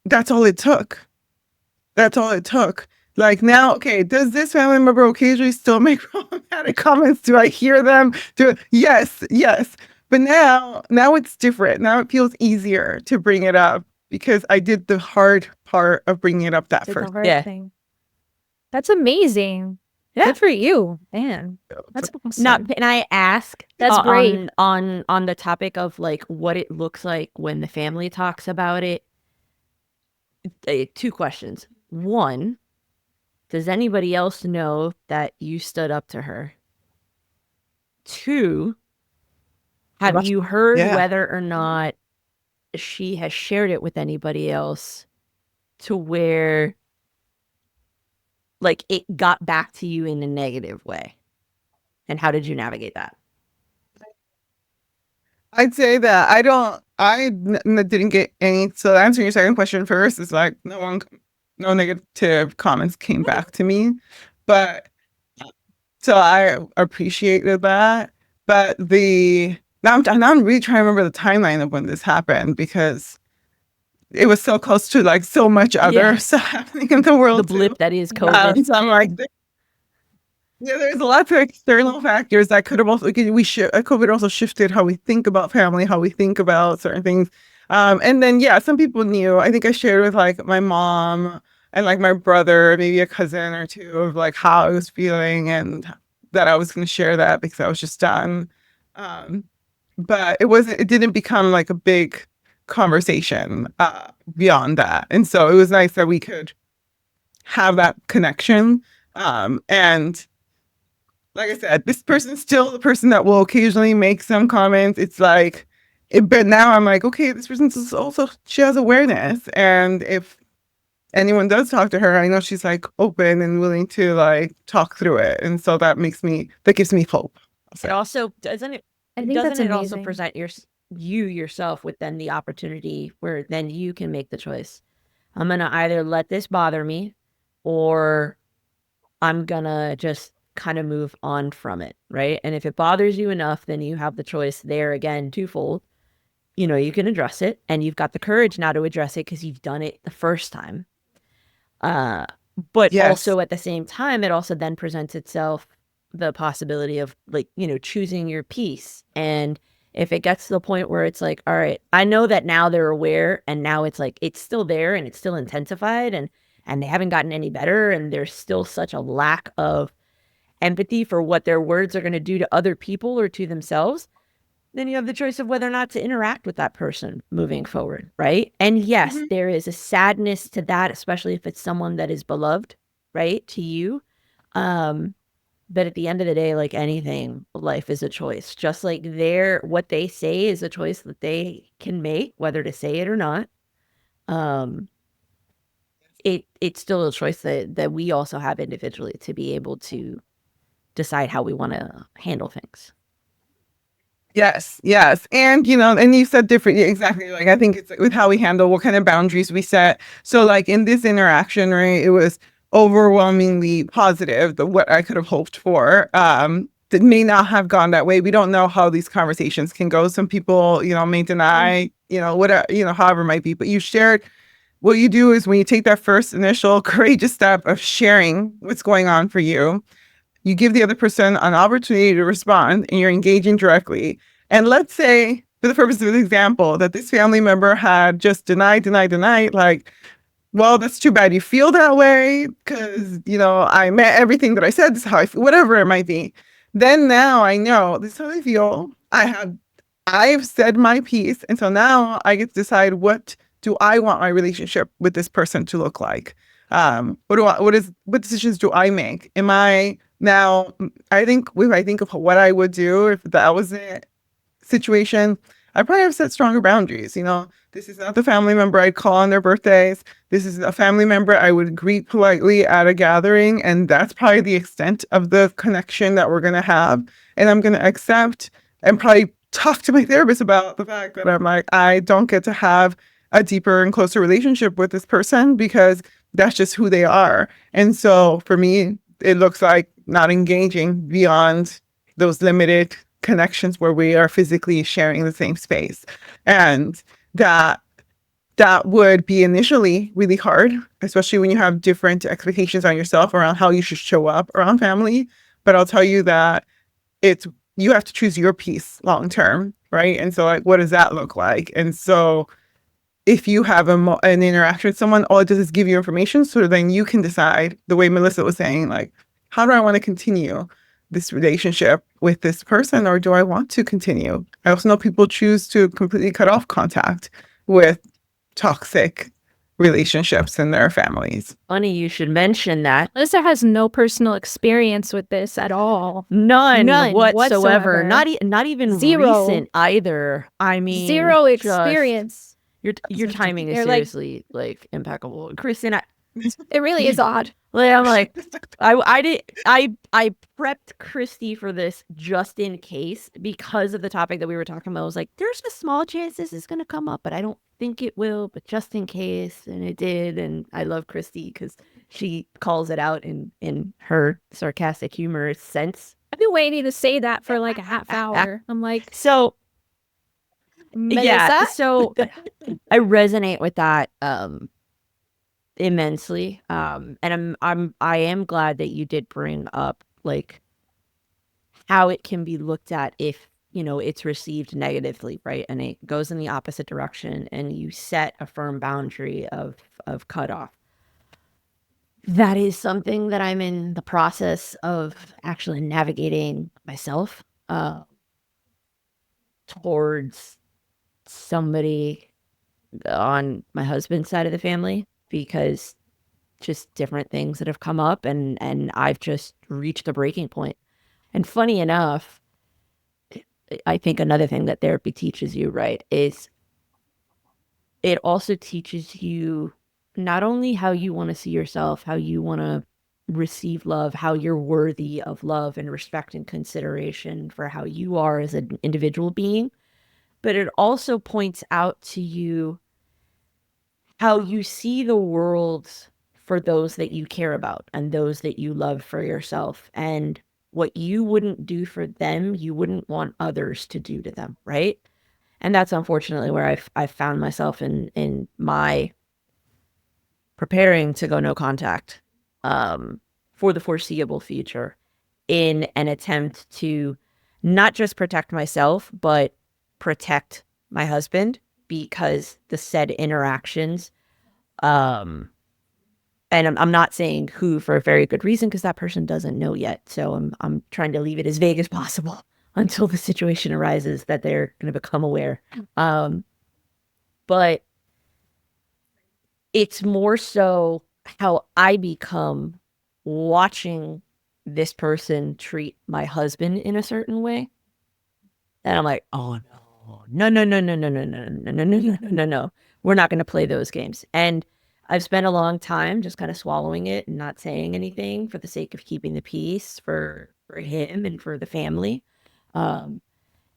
that's all it took. That's all it took. Like now, okay, does this family member occasionally still make problematic comments? Do I hear them? Yes. But now it's different. Now it feels easier to bring it up because I did the hard part of bringing it up that first. Thing. That's amazing. Yeah. Good for you, man. That's awesome. Now, can I ask, That's great. On the topic of like what it looks like when the family talks about it, 2 questions. 1, does anybody else know that you stood up to her? 2, have you heard Yeah. whether or not she has shared it with anybody else to where like it got back to you in a negative way? And how did you navigate that? I'd say that didn't get any. So answering your second question first is like no negative comments came back to me, but so I appreciated that. But now I'm really trying to remember the timeline of when this happened because it was so close to like so much other stuff happening in the world. The blip that is COVID. So I'm like, there's lots of external factors that could have also COVID also shifted how we think about family, how we think about certain things. And then some people knew. I think I shared with like my mom and like my brother, maybe a cousin or two, of like how I was feeling and that I was going to share that because I was just done. But it didn't become like a big conversation beyond that. And so it was nice that we could have that connection. And like I said, this person's still the person that will occasionally make some comments. It's like, but now I'm like, okay, this person's also, she has awareness. And if anyone does talk to her, I know she's like open and willing to like talk through it. And so that gives me hope. It also doesn't it I think doesn't that's it also amazing. present you yourself with then the opportunity where then you can make the choice. I'm gonna either let this bother me or I'm gonna just kind of move on from it, right? And if it bothers you enough, then you have the choice there again, twofold. You can address it and you've got the courage now to address it because you've done it the first time. But also at the same time, it also then presents itself the possibility of like, choosing your peace. And if it gets to the point where it's like, all right, I know that now they're aware and now it's like, it's still there and it's still intensified and they haven't gotten any better. And there's still such a lack of empathy for what their words are going to do to other people or to themselves. Then you have the choice of whether or not to interact with that person moving forward, right? And yes, there is a sadness to that, especially if it's someone that is beloved, right, to you. But at the end of the day, like anything, life is a choice. Just like what they say is a choice that they can make, whether to say it or not. It's still a choice that we also have individually to be able to decide how we want to handle things. Yes. And, and you said differently. Exactly. Like, I think it's with how we handle what kind of boundaries we set. So like in this interaction, right, it was overwhelmingly positive, what I could have hoped for. That may not have gone that way. We don't know how these conversations can go. Some people, may deny, whatever, however it might be. But you shared, what you do is when you take that first initial courageous step of sharing what's going on for you, you give the other person an opportunity to respond and you're engaging directly. And let's say, for the purpose of the example, that this family member had just denied, like, well, that's too bad you feel that way because, I meant everything that I said. This is how I feel, whatever it might be. Then now I know this is how I feel. I've said my piece. And so now I get to decide what do I want my relationship with this person to look like? What decisions do I make? Am I now, I think if I think of what I would do if that was a situation, I probably have set stronger boundaries. This is not the family member I'd call on their birthdays. This is a family member I would greet politely at a gathering. And that's probably the extent of the connection that we're going to have. And I'm going to accept and probably talk to my therapist about the fact that I'm like, I don't get to have a deeper and closer relationship with this person because that's just who they are. And so for me, it looks like not engaging beyond those limited connections where we are physically sharing the same space. And that would be initially really hard, especially when you have different expectations on yourself around how you should show up around family. But I'll tell you that you have to choose your peace long term, right? And so like, what does that look like? And so if you have an interaction with someone, all it does is give you information so then you can decide, the way Melissa was saying, like, how do I want to continue? this relationship with this person, or do I want to continue? I also know people choose to completely cut off contact with toxic relationships in their families. Funny you should mention that. Melissa has no personal experience with this at all. None whatsoever. whatsoever. Not even Zero. recent either. I mean, Zero just- experience. Your timing is They're like- seriously like impeccable, Kristen. It really is odd. I'm like, I prepped Christy for this just in case because of the topic that we were talking about. I was like, there's a small chance this is gonna come up, but I don't think it will. But just in case, and it did. And I love Christy because she calls it out in her sarcastic, humorous sense. I've been waiting to say that for like a half hour. I'm like, So Melissa? yeah, so I resonate with that immensely. And I am glad that you did bring up like how it can be looked at if, you know, it's received negatively, right? And it goes in the opposite direction and you set a firm boundary of cutoff. That is something that I'm in the process of actually navigating myself towards somebody on my husband's side of the family, because just different things that have come up and I've just reached the breaking point. And funny enough, I think another thing that therapy teaches you, right, is it also teaches you not only how you want to see yourself, how you want to receive love, how you're worthy of love and respect and consideration for how you are as an individual being, but it also points out to you how you see the world for those that you care about and those that you love for yourself. And what you wouldn't do for them, you wouldn't want others to do to them, right? And that's unfortunately where I've found myself in my preparing to go no contact for the foreseeable future, in an attempt to not just protect myself, but protect my husband, because the said interactions, and I'm not saying who for a very good reason, because that person doesn't know yet. So I'm trying to leave it as vague as possible until the situation arises that they're going to become aware. But it's more so how I become watching this person treat my husband in a certain way. And I'm like, oh no, no, no, no, no, no, no, no, no, no, no, no, no, no. We're not going to play those games. And I've spent a long time just kind of swallowing it and not saying anything for the sake of keeping the peace for him and for the family. And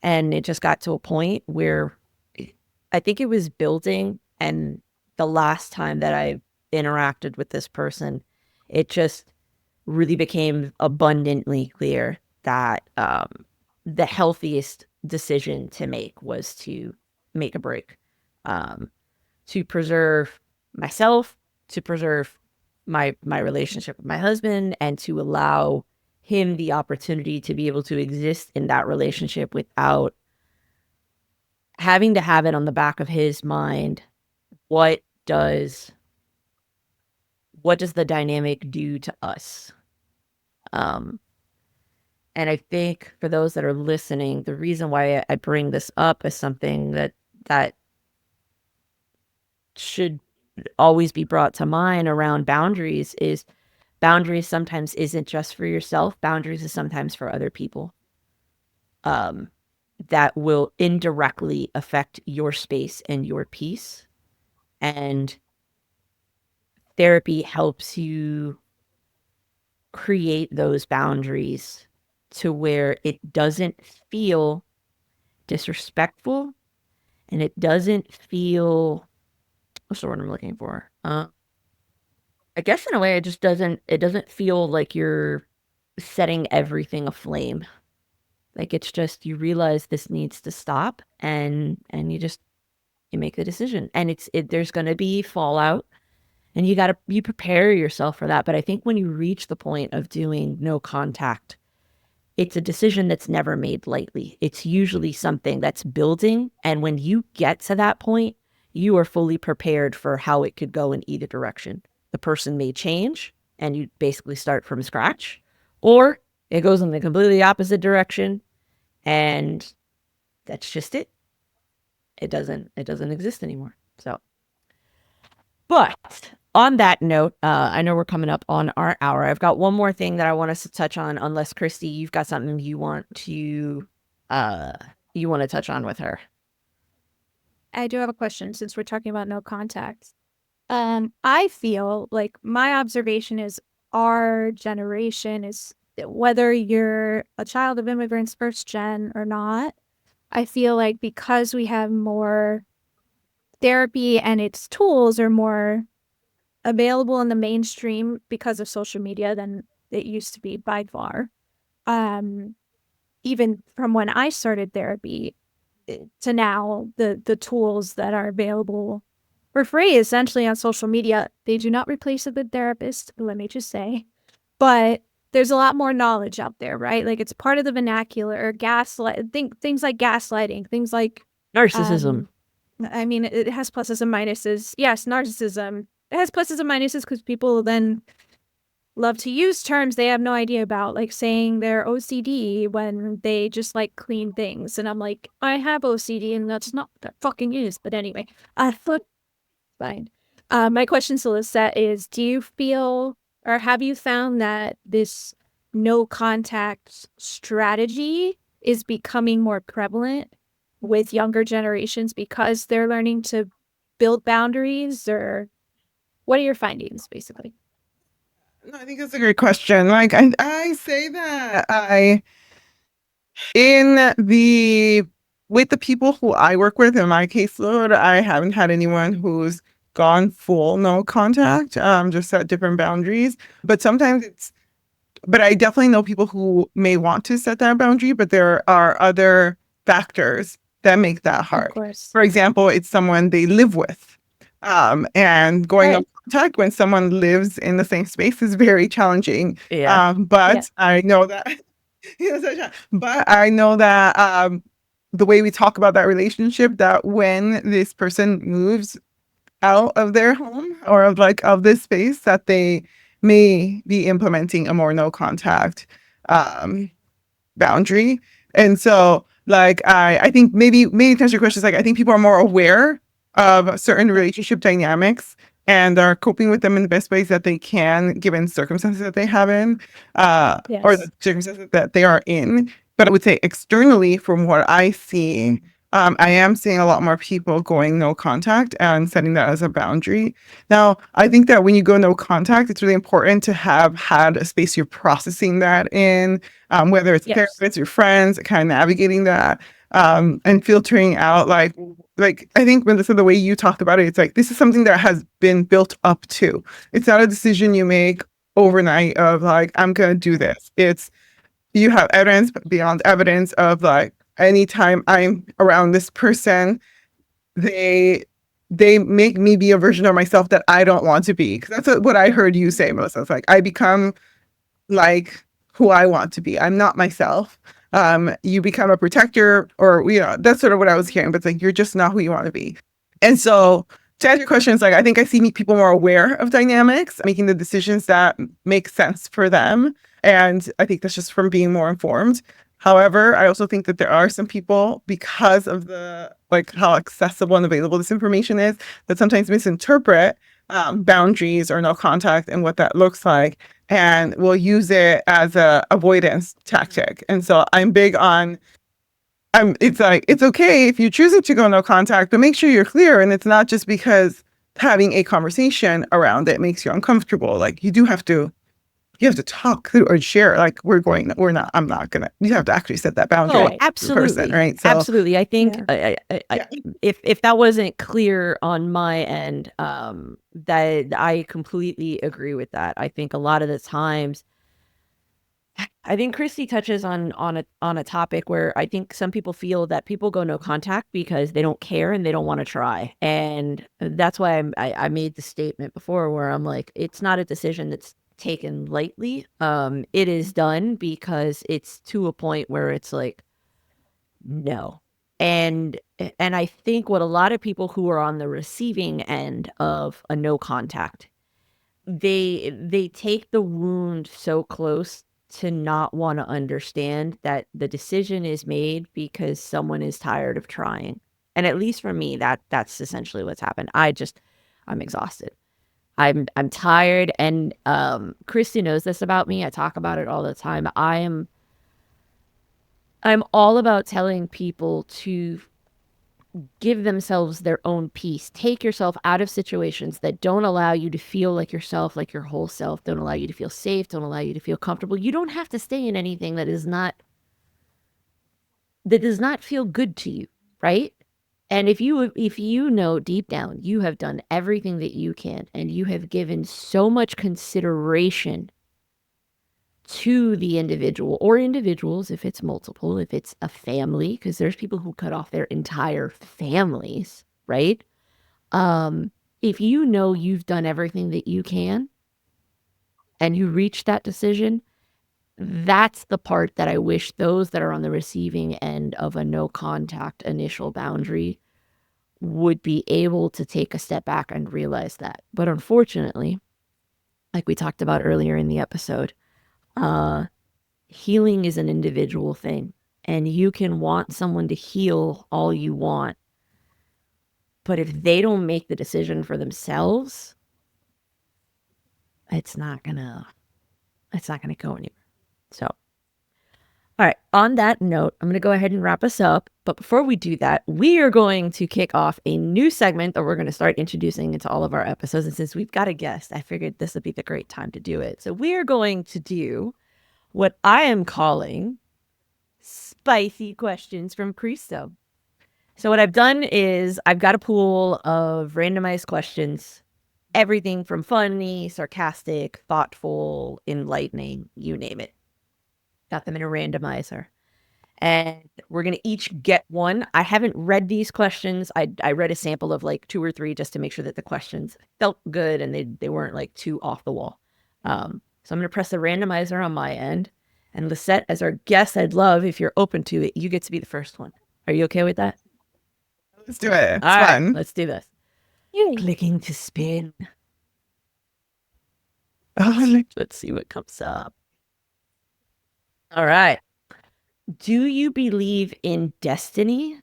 it just got to a point where I think it was building. And the last time that I interacted with this person, it just really became abundantly clear that the healthiest decision to make was to make a break, to preserve myself, to preserve my relationship with my husband, and to allow him the opportunity to be able to exist in that relationship without having to have it on the back of his mind. What does the dynamic do to us? And I think for those that are listening, the reason why I bring this up as something that should always be brought to mind around boundaries is boundaries sometimes isn't just for yourself. Boundaries is sometimes for other people that will indirectly affect your space and your peace. And therapy helps you create those boundaries to where it doesn't feel disrespectful and it doesn't feel, what's the word I'm looking for? I guess in a way it doesn't feel like you're setting everything aflame. Like it's just, you realize this needs to stop and you make the decision, and there's going to be fallout and you prepare yourself for that. But I think when you reach the point of doing no contact, it's a decision that's never made lightly. It's usually something that's building. And when you get to that point, you are fully prepared for how it could go in either direction. The person may change and you basically start from scratch, or It goes in the completely opposite direction, and that's just it. It doesn't exist anymore. So, but on that note, I know we're coming up on our hour. I've got one more thing that I want us to touch on, unless Christy, you've got something you want to touch on with her. I do have a question since we're talking about no contact. I feel like my observation is our generation is, whether you're a child of immigrants first gen or not, I feel like because we have more therapy and its tools are more available in the mainstream because of social media than it used to be by far. Even from when I started therapy to now, the tools that are available for free essentially on social media, they do not replace a good therapist, let me just say. But there's a lot more knowledge out there, right? Like, it's part of the vernacular. Things like gaslighting, things like Narcissism. I mean, it has pluses and minuses. Yes, narcissism. It has pluses and minuses because people then love to use terms they have no idea about, like saying they're OCD when they just like clean things. And I'm like, I have OCD, and that's not what that fucking is. But anyway, I thought fine. My question to Lisette is, do you feel, or have you found that this no contact strategy is becoming more prevalent with younger generations because they're learning to build boundaries, or what are your findings, basically? No, I think that's a great question. Like I say that with the people who I work with in my caseload, I haven't had anyone who's gone full no contact, just set different boundaries. But but I definitely know people who may want to set that boundary, but there are other factors that make that hard. Of course. For example, it's someone they live with. And going no contact when someone lives in the same space is very challenging. Yeah. But I know that, but I know that the way we talk about that relationship, that when this person moves out of their home or of this space, that they may be implementing a more no contact boundary. And so I think maybe to answer your question, is I think people are more aware of certain relationship dynamics and are coping with them in the best ways that they can, given circumstances that they have in, or the circumstances that they are in. But I would say externally, from what I see, I am seeing a lot more people going no contact and setting that as a boundary. Now, I think that when you go no contact, it's really important to have had a space you're processing that in, whether it's therapists, your friends, kind of navigating that. And filtering out I think, Melissa, the way you talked about it, it's like, this is something that has been built up to. It's not a decision you make overnight of I'm going to do this. It's, you have evidence beyond evidence of anytime I'm around this person, they make me be a version of myself that I don't want to be. Because that's what I heard you say, Melissa. It's like, I become like who I want to be. I'm not myself. You become a protector, or that's sort of what I was hearing, but it's you're just not who you want to be. And so to answer your question, it's I think I see people more aware of dynamics, making the decisions that make sense for them. And I think that's just from being more informed. However, I also think that there are some people, because of the how accessible and available this information is, that sometimes misinterpret boundaries or no contact and what that looks like, and will use it as a avoidance tactic. And so I'm big on, it's it's okay if you're choosing to go no contact, but make sure you're clear. And it's not just because having a conversation around it makes you uncomfortable. You have to talk through or share, I'm not gonna, you have to actually set that boundary. Oh, absolutely. Person, right? So, absolutely. I think if that wasn't clear on my end, that I completely agree with that. I think a lot of the times, I think Christy touches on a topic where I think some people feel that people go no contact because they don't care and they don't want to try. And that's why I made the statement before where I'm like, it's not a decision that's taken lightly. It is done because it's to a point where it's no. And I think what a lot of people who are on the receiving end of a no contact, they take the wound so close to not want to understand that the decision is made because someone is tired of trying. And at least for me, that's essentially what's happened. I'm exhausted. I'm tired, and Christy knows this about me. I talk about it all the time. I'm all about telling people to give themselves their own peace. Take yourself out of situations that don't allow you to feel like yourself, like your whole self, don't allow you to feel safe, don't allow you to feel comfortable. You don't have to stay in anything that does not feel good to you, right? And if you know deep down you have done everything that you can, and you have given so much consideration to the individual, or individuals, if it's multiple, if it's a family, because there's people who cut off their entire families, right? If you know you've done everything that you can and you reach that decision, that's the part that I wish those that are on the receiving end of a no contact initial boundary would be able to take a step back and realize that. But unfortunately, like we talked about earlier in the episode, healing is an individual thing, and you can want someone to heal all you want, but if they don't make the decision for themselves, it's not gonna go anywhere. So, all right, on that note, I'm gonna go ahead and wrap us up. But before we do that, we are going to kick off a new segment that we're going to start introducing into all of our episodes. And since we've got a guest, I figured this would be the great time to do it. So we are going to do what I am calling spicy questions from Cristo. So what I've done is I've got a pool of randomized questions, everything from funny, sarcastic, thoughtful, enlightening, you name it. Got them in a randomizer. And we're going to each get one. I haven't read these questions. I read a sample of like 2 or 3 just to make sure that the questions felt good and they weren't like too off the wall. So I'm going to press the randomizer on my end. And Lisette, as our guest, I'd love, if you're open to it, you get to be the first one. Are you okay with that? Let's do it. It's All right, fun. let's do this. Yay. Clicking to spin. Oh, Let's see what comes up. All right. Do you believe in destiny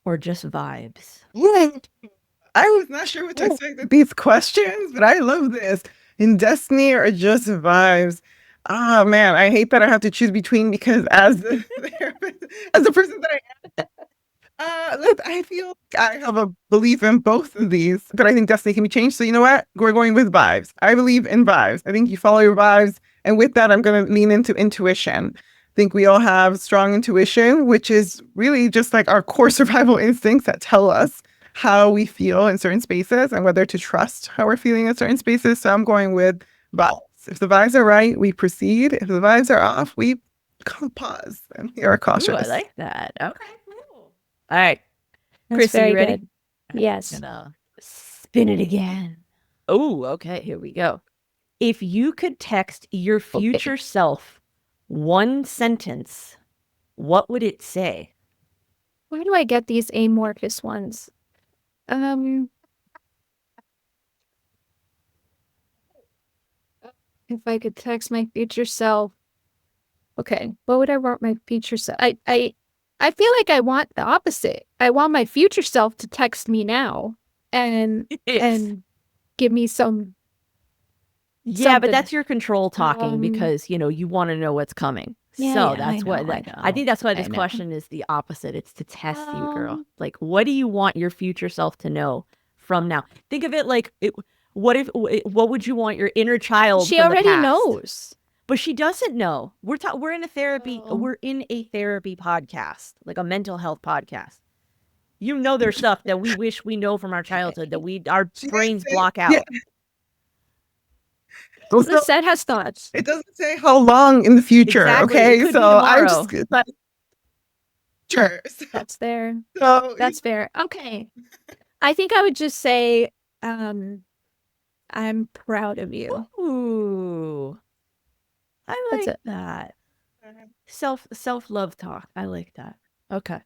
or just vibes? I was not sure what to expect with these questions, but I love this. In destiny or just vibes? Ah, man, I hate that I have to choose between, because as the therapist, as the person that I am, look, I feel I have a belief in both of these, but I think destiny can be changed. So you know what? We're going with vibes. I believe in vibes. I think you follow your vibes. And with that, I'm going to lean into intuition. I think we all have strong intuition, which is really just like our core survival instincts that tell us how we feel in certain spaces and whether to trust how we're feeling in certain spaces. So I'm going with vibes. If the vibes are right, we proceed. If the vibes are off, we pause and we are cautious. Ooh, I like that. Okay, cool. All right. That's Chrissy, very you ready? good. Yes. I'm gonna spin it again. Oh, okay. Here we go. If you could text your future self one sentence, what would it say? Where do I get these amorphous ones? If I could text my future self, okay, what would I want my future self? I feel like I want the opposite. I want my future self to text me now and give me some. Yeah, but something. that's your control talking because you want to know what's coming. Yeah, so yeah, that's I think that's why this question is the opposite. It's to test you, girl. Like, what do you want your future self to know from now? Think of it like, what would you want your inner child? She from the already past? knows. But she doesn't know. We're in a therapy. We're in a therapy podcast, like a mental health podcast. You know, there's stuff that we wish we know from our childhood that our brains block out. Yeah. Lisette has thoughts. It doesn't say how long in the future. Exactly. It Okay, could be so I'm tomorrow. just sure. That's fair. So That's fair. Okay. I think I would just say, I'm proud of you. Ooh, I That's like it. that. Self-love talk. I like that. Okay.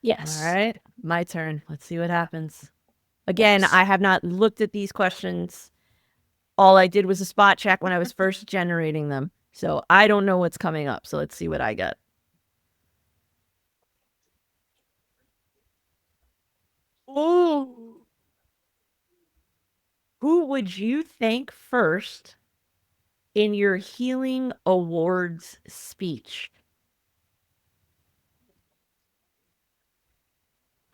Yes. All right. My turn. Let's see what happens. Again, Yes. I have not looked at these questions. All I did was a spot check when I was first generating them. So I don't know what's coming up. So let's see what I get. Ooh. Who would you thank first in your healing awards speech?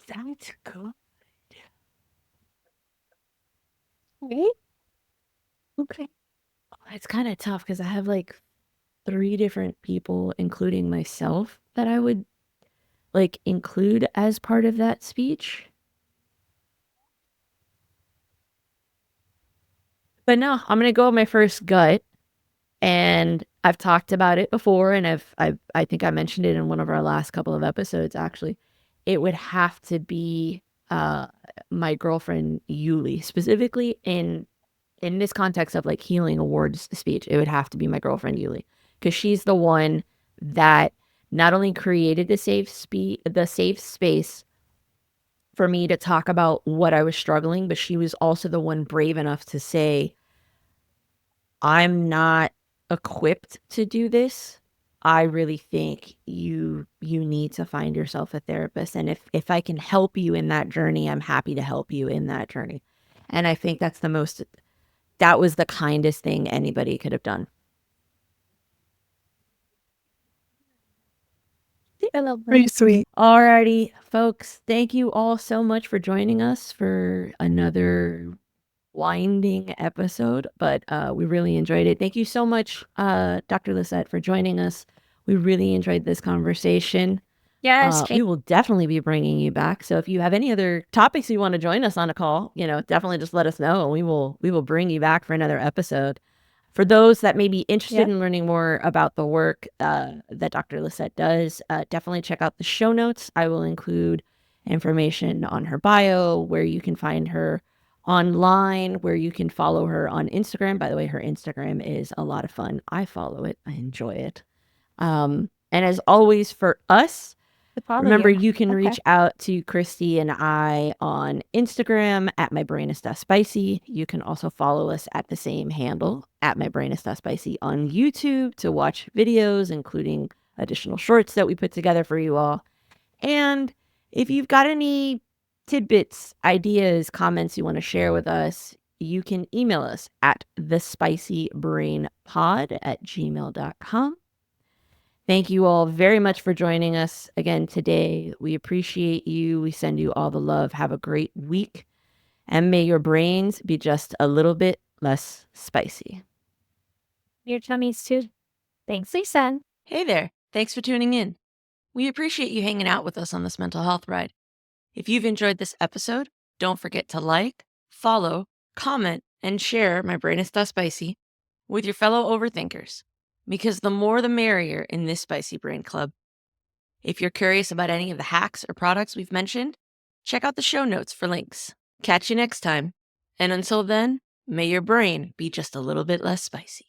That's good. Right? Okay. It's kind of tough because I have like 3 different people, including myself, that I would like include as part of that speech. But no, I'm gonna go with my first gut, and I've talked about it before, and I think I mentioned it in one of our last couple of episodes. Actually, it would have to be my girlfriend Yuli, specifically in this context of like healing awards speech. It would have to be my girlfriend Yuli, because she's the one that not only created the safe space for me to talk about what I was struggling, but she was also the one brave enough to say, I'm not equipped to do this. I really think you need to find yourself a therapist. And if I can help you in that journey, I'm happy to help you in that journey. And I think that was the kindest thing anybody could have done. I love that. Pretty sweet. Alrighty, folks, thank you all so much for joining us for another winding episode, but we really enjoyed it. Thank you so much, Dr. Lisette, for joining us. We really enjoyed this conversation. Yes. We will definitely be bringing you back. So if you have any other topics you want to join us on a call, definitely just let us know, and we will bring you back for another episode. For those that may be interested in learning more about the work that Dr. Lisette does, definitely check out the show notes. I will include information on her bio, where you can find her online, where you can follow her on Instagram. By the way, her Instagram is a lot of fun. I follow it. I enjoy it. And as always, for us, remember, you can reach out to Christy and I on Instagram at mybrainist.spicy. You can also follow us at the same handle at mybrainist.spicy on YouTube to watch videos, including additional shorts that we put together for you all. And if you've got any tidbits, ideas, comments you want to share with us, you can email us at thespicybrainpod@gmail.com. Thank you all very much for joining us again today. We appreciate you. We send you all the love. Have a great week. And may your brains be just a little bit less spicy. Your tummies too. Thanks, Lisa. Hey there. Thanks for tuning in. We appreciate you hanging out with us on this mental health ride. If you've enjoyed this episode, don't forget to like, follow, comment, and share My Brain is Spicy with your fellow overthinkers, because the more the merrier in this Spicy Brain Club. If you're curious about any of the hacks or products we've mentioned, check out the show notes for links. Catch you next time. And until then, may your brain be just a little bit less spicy.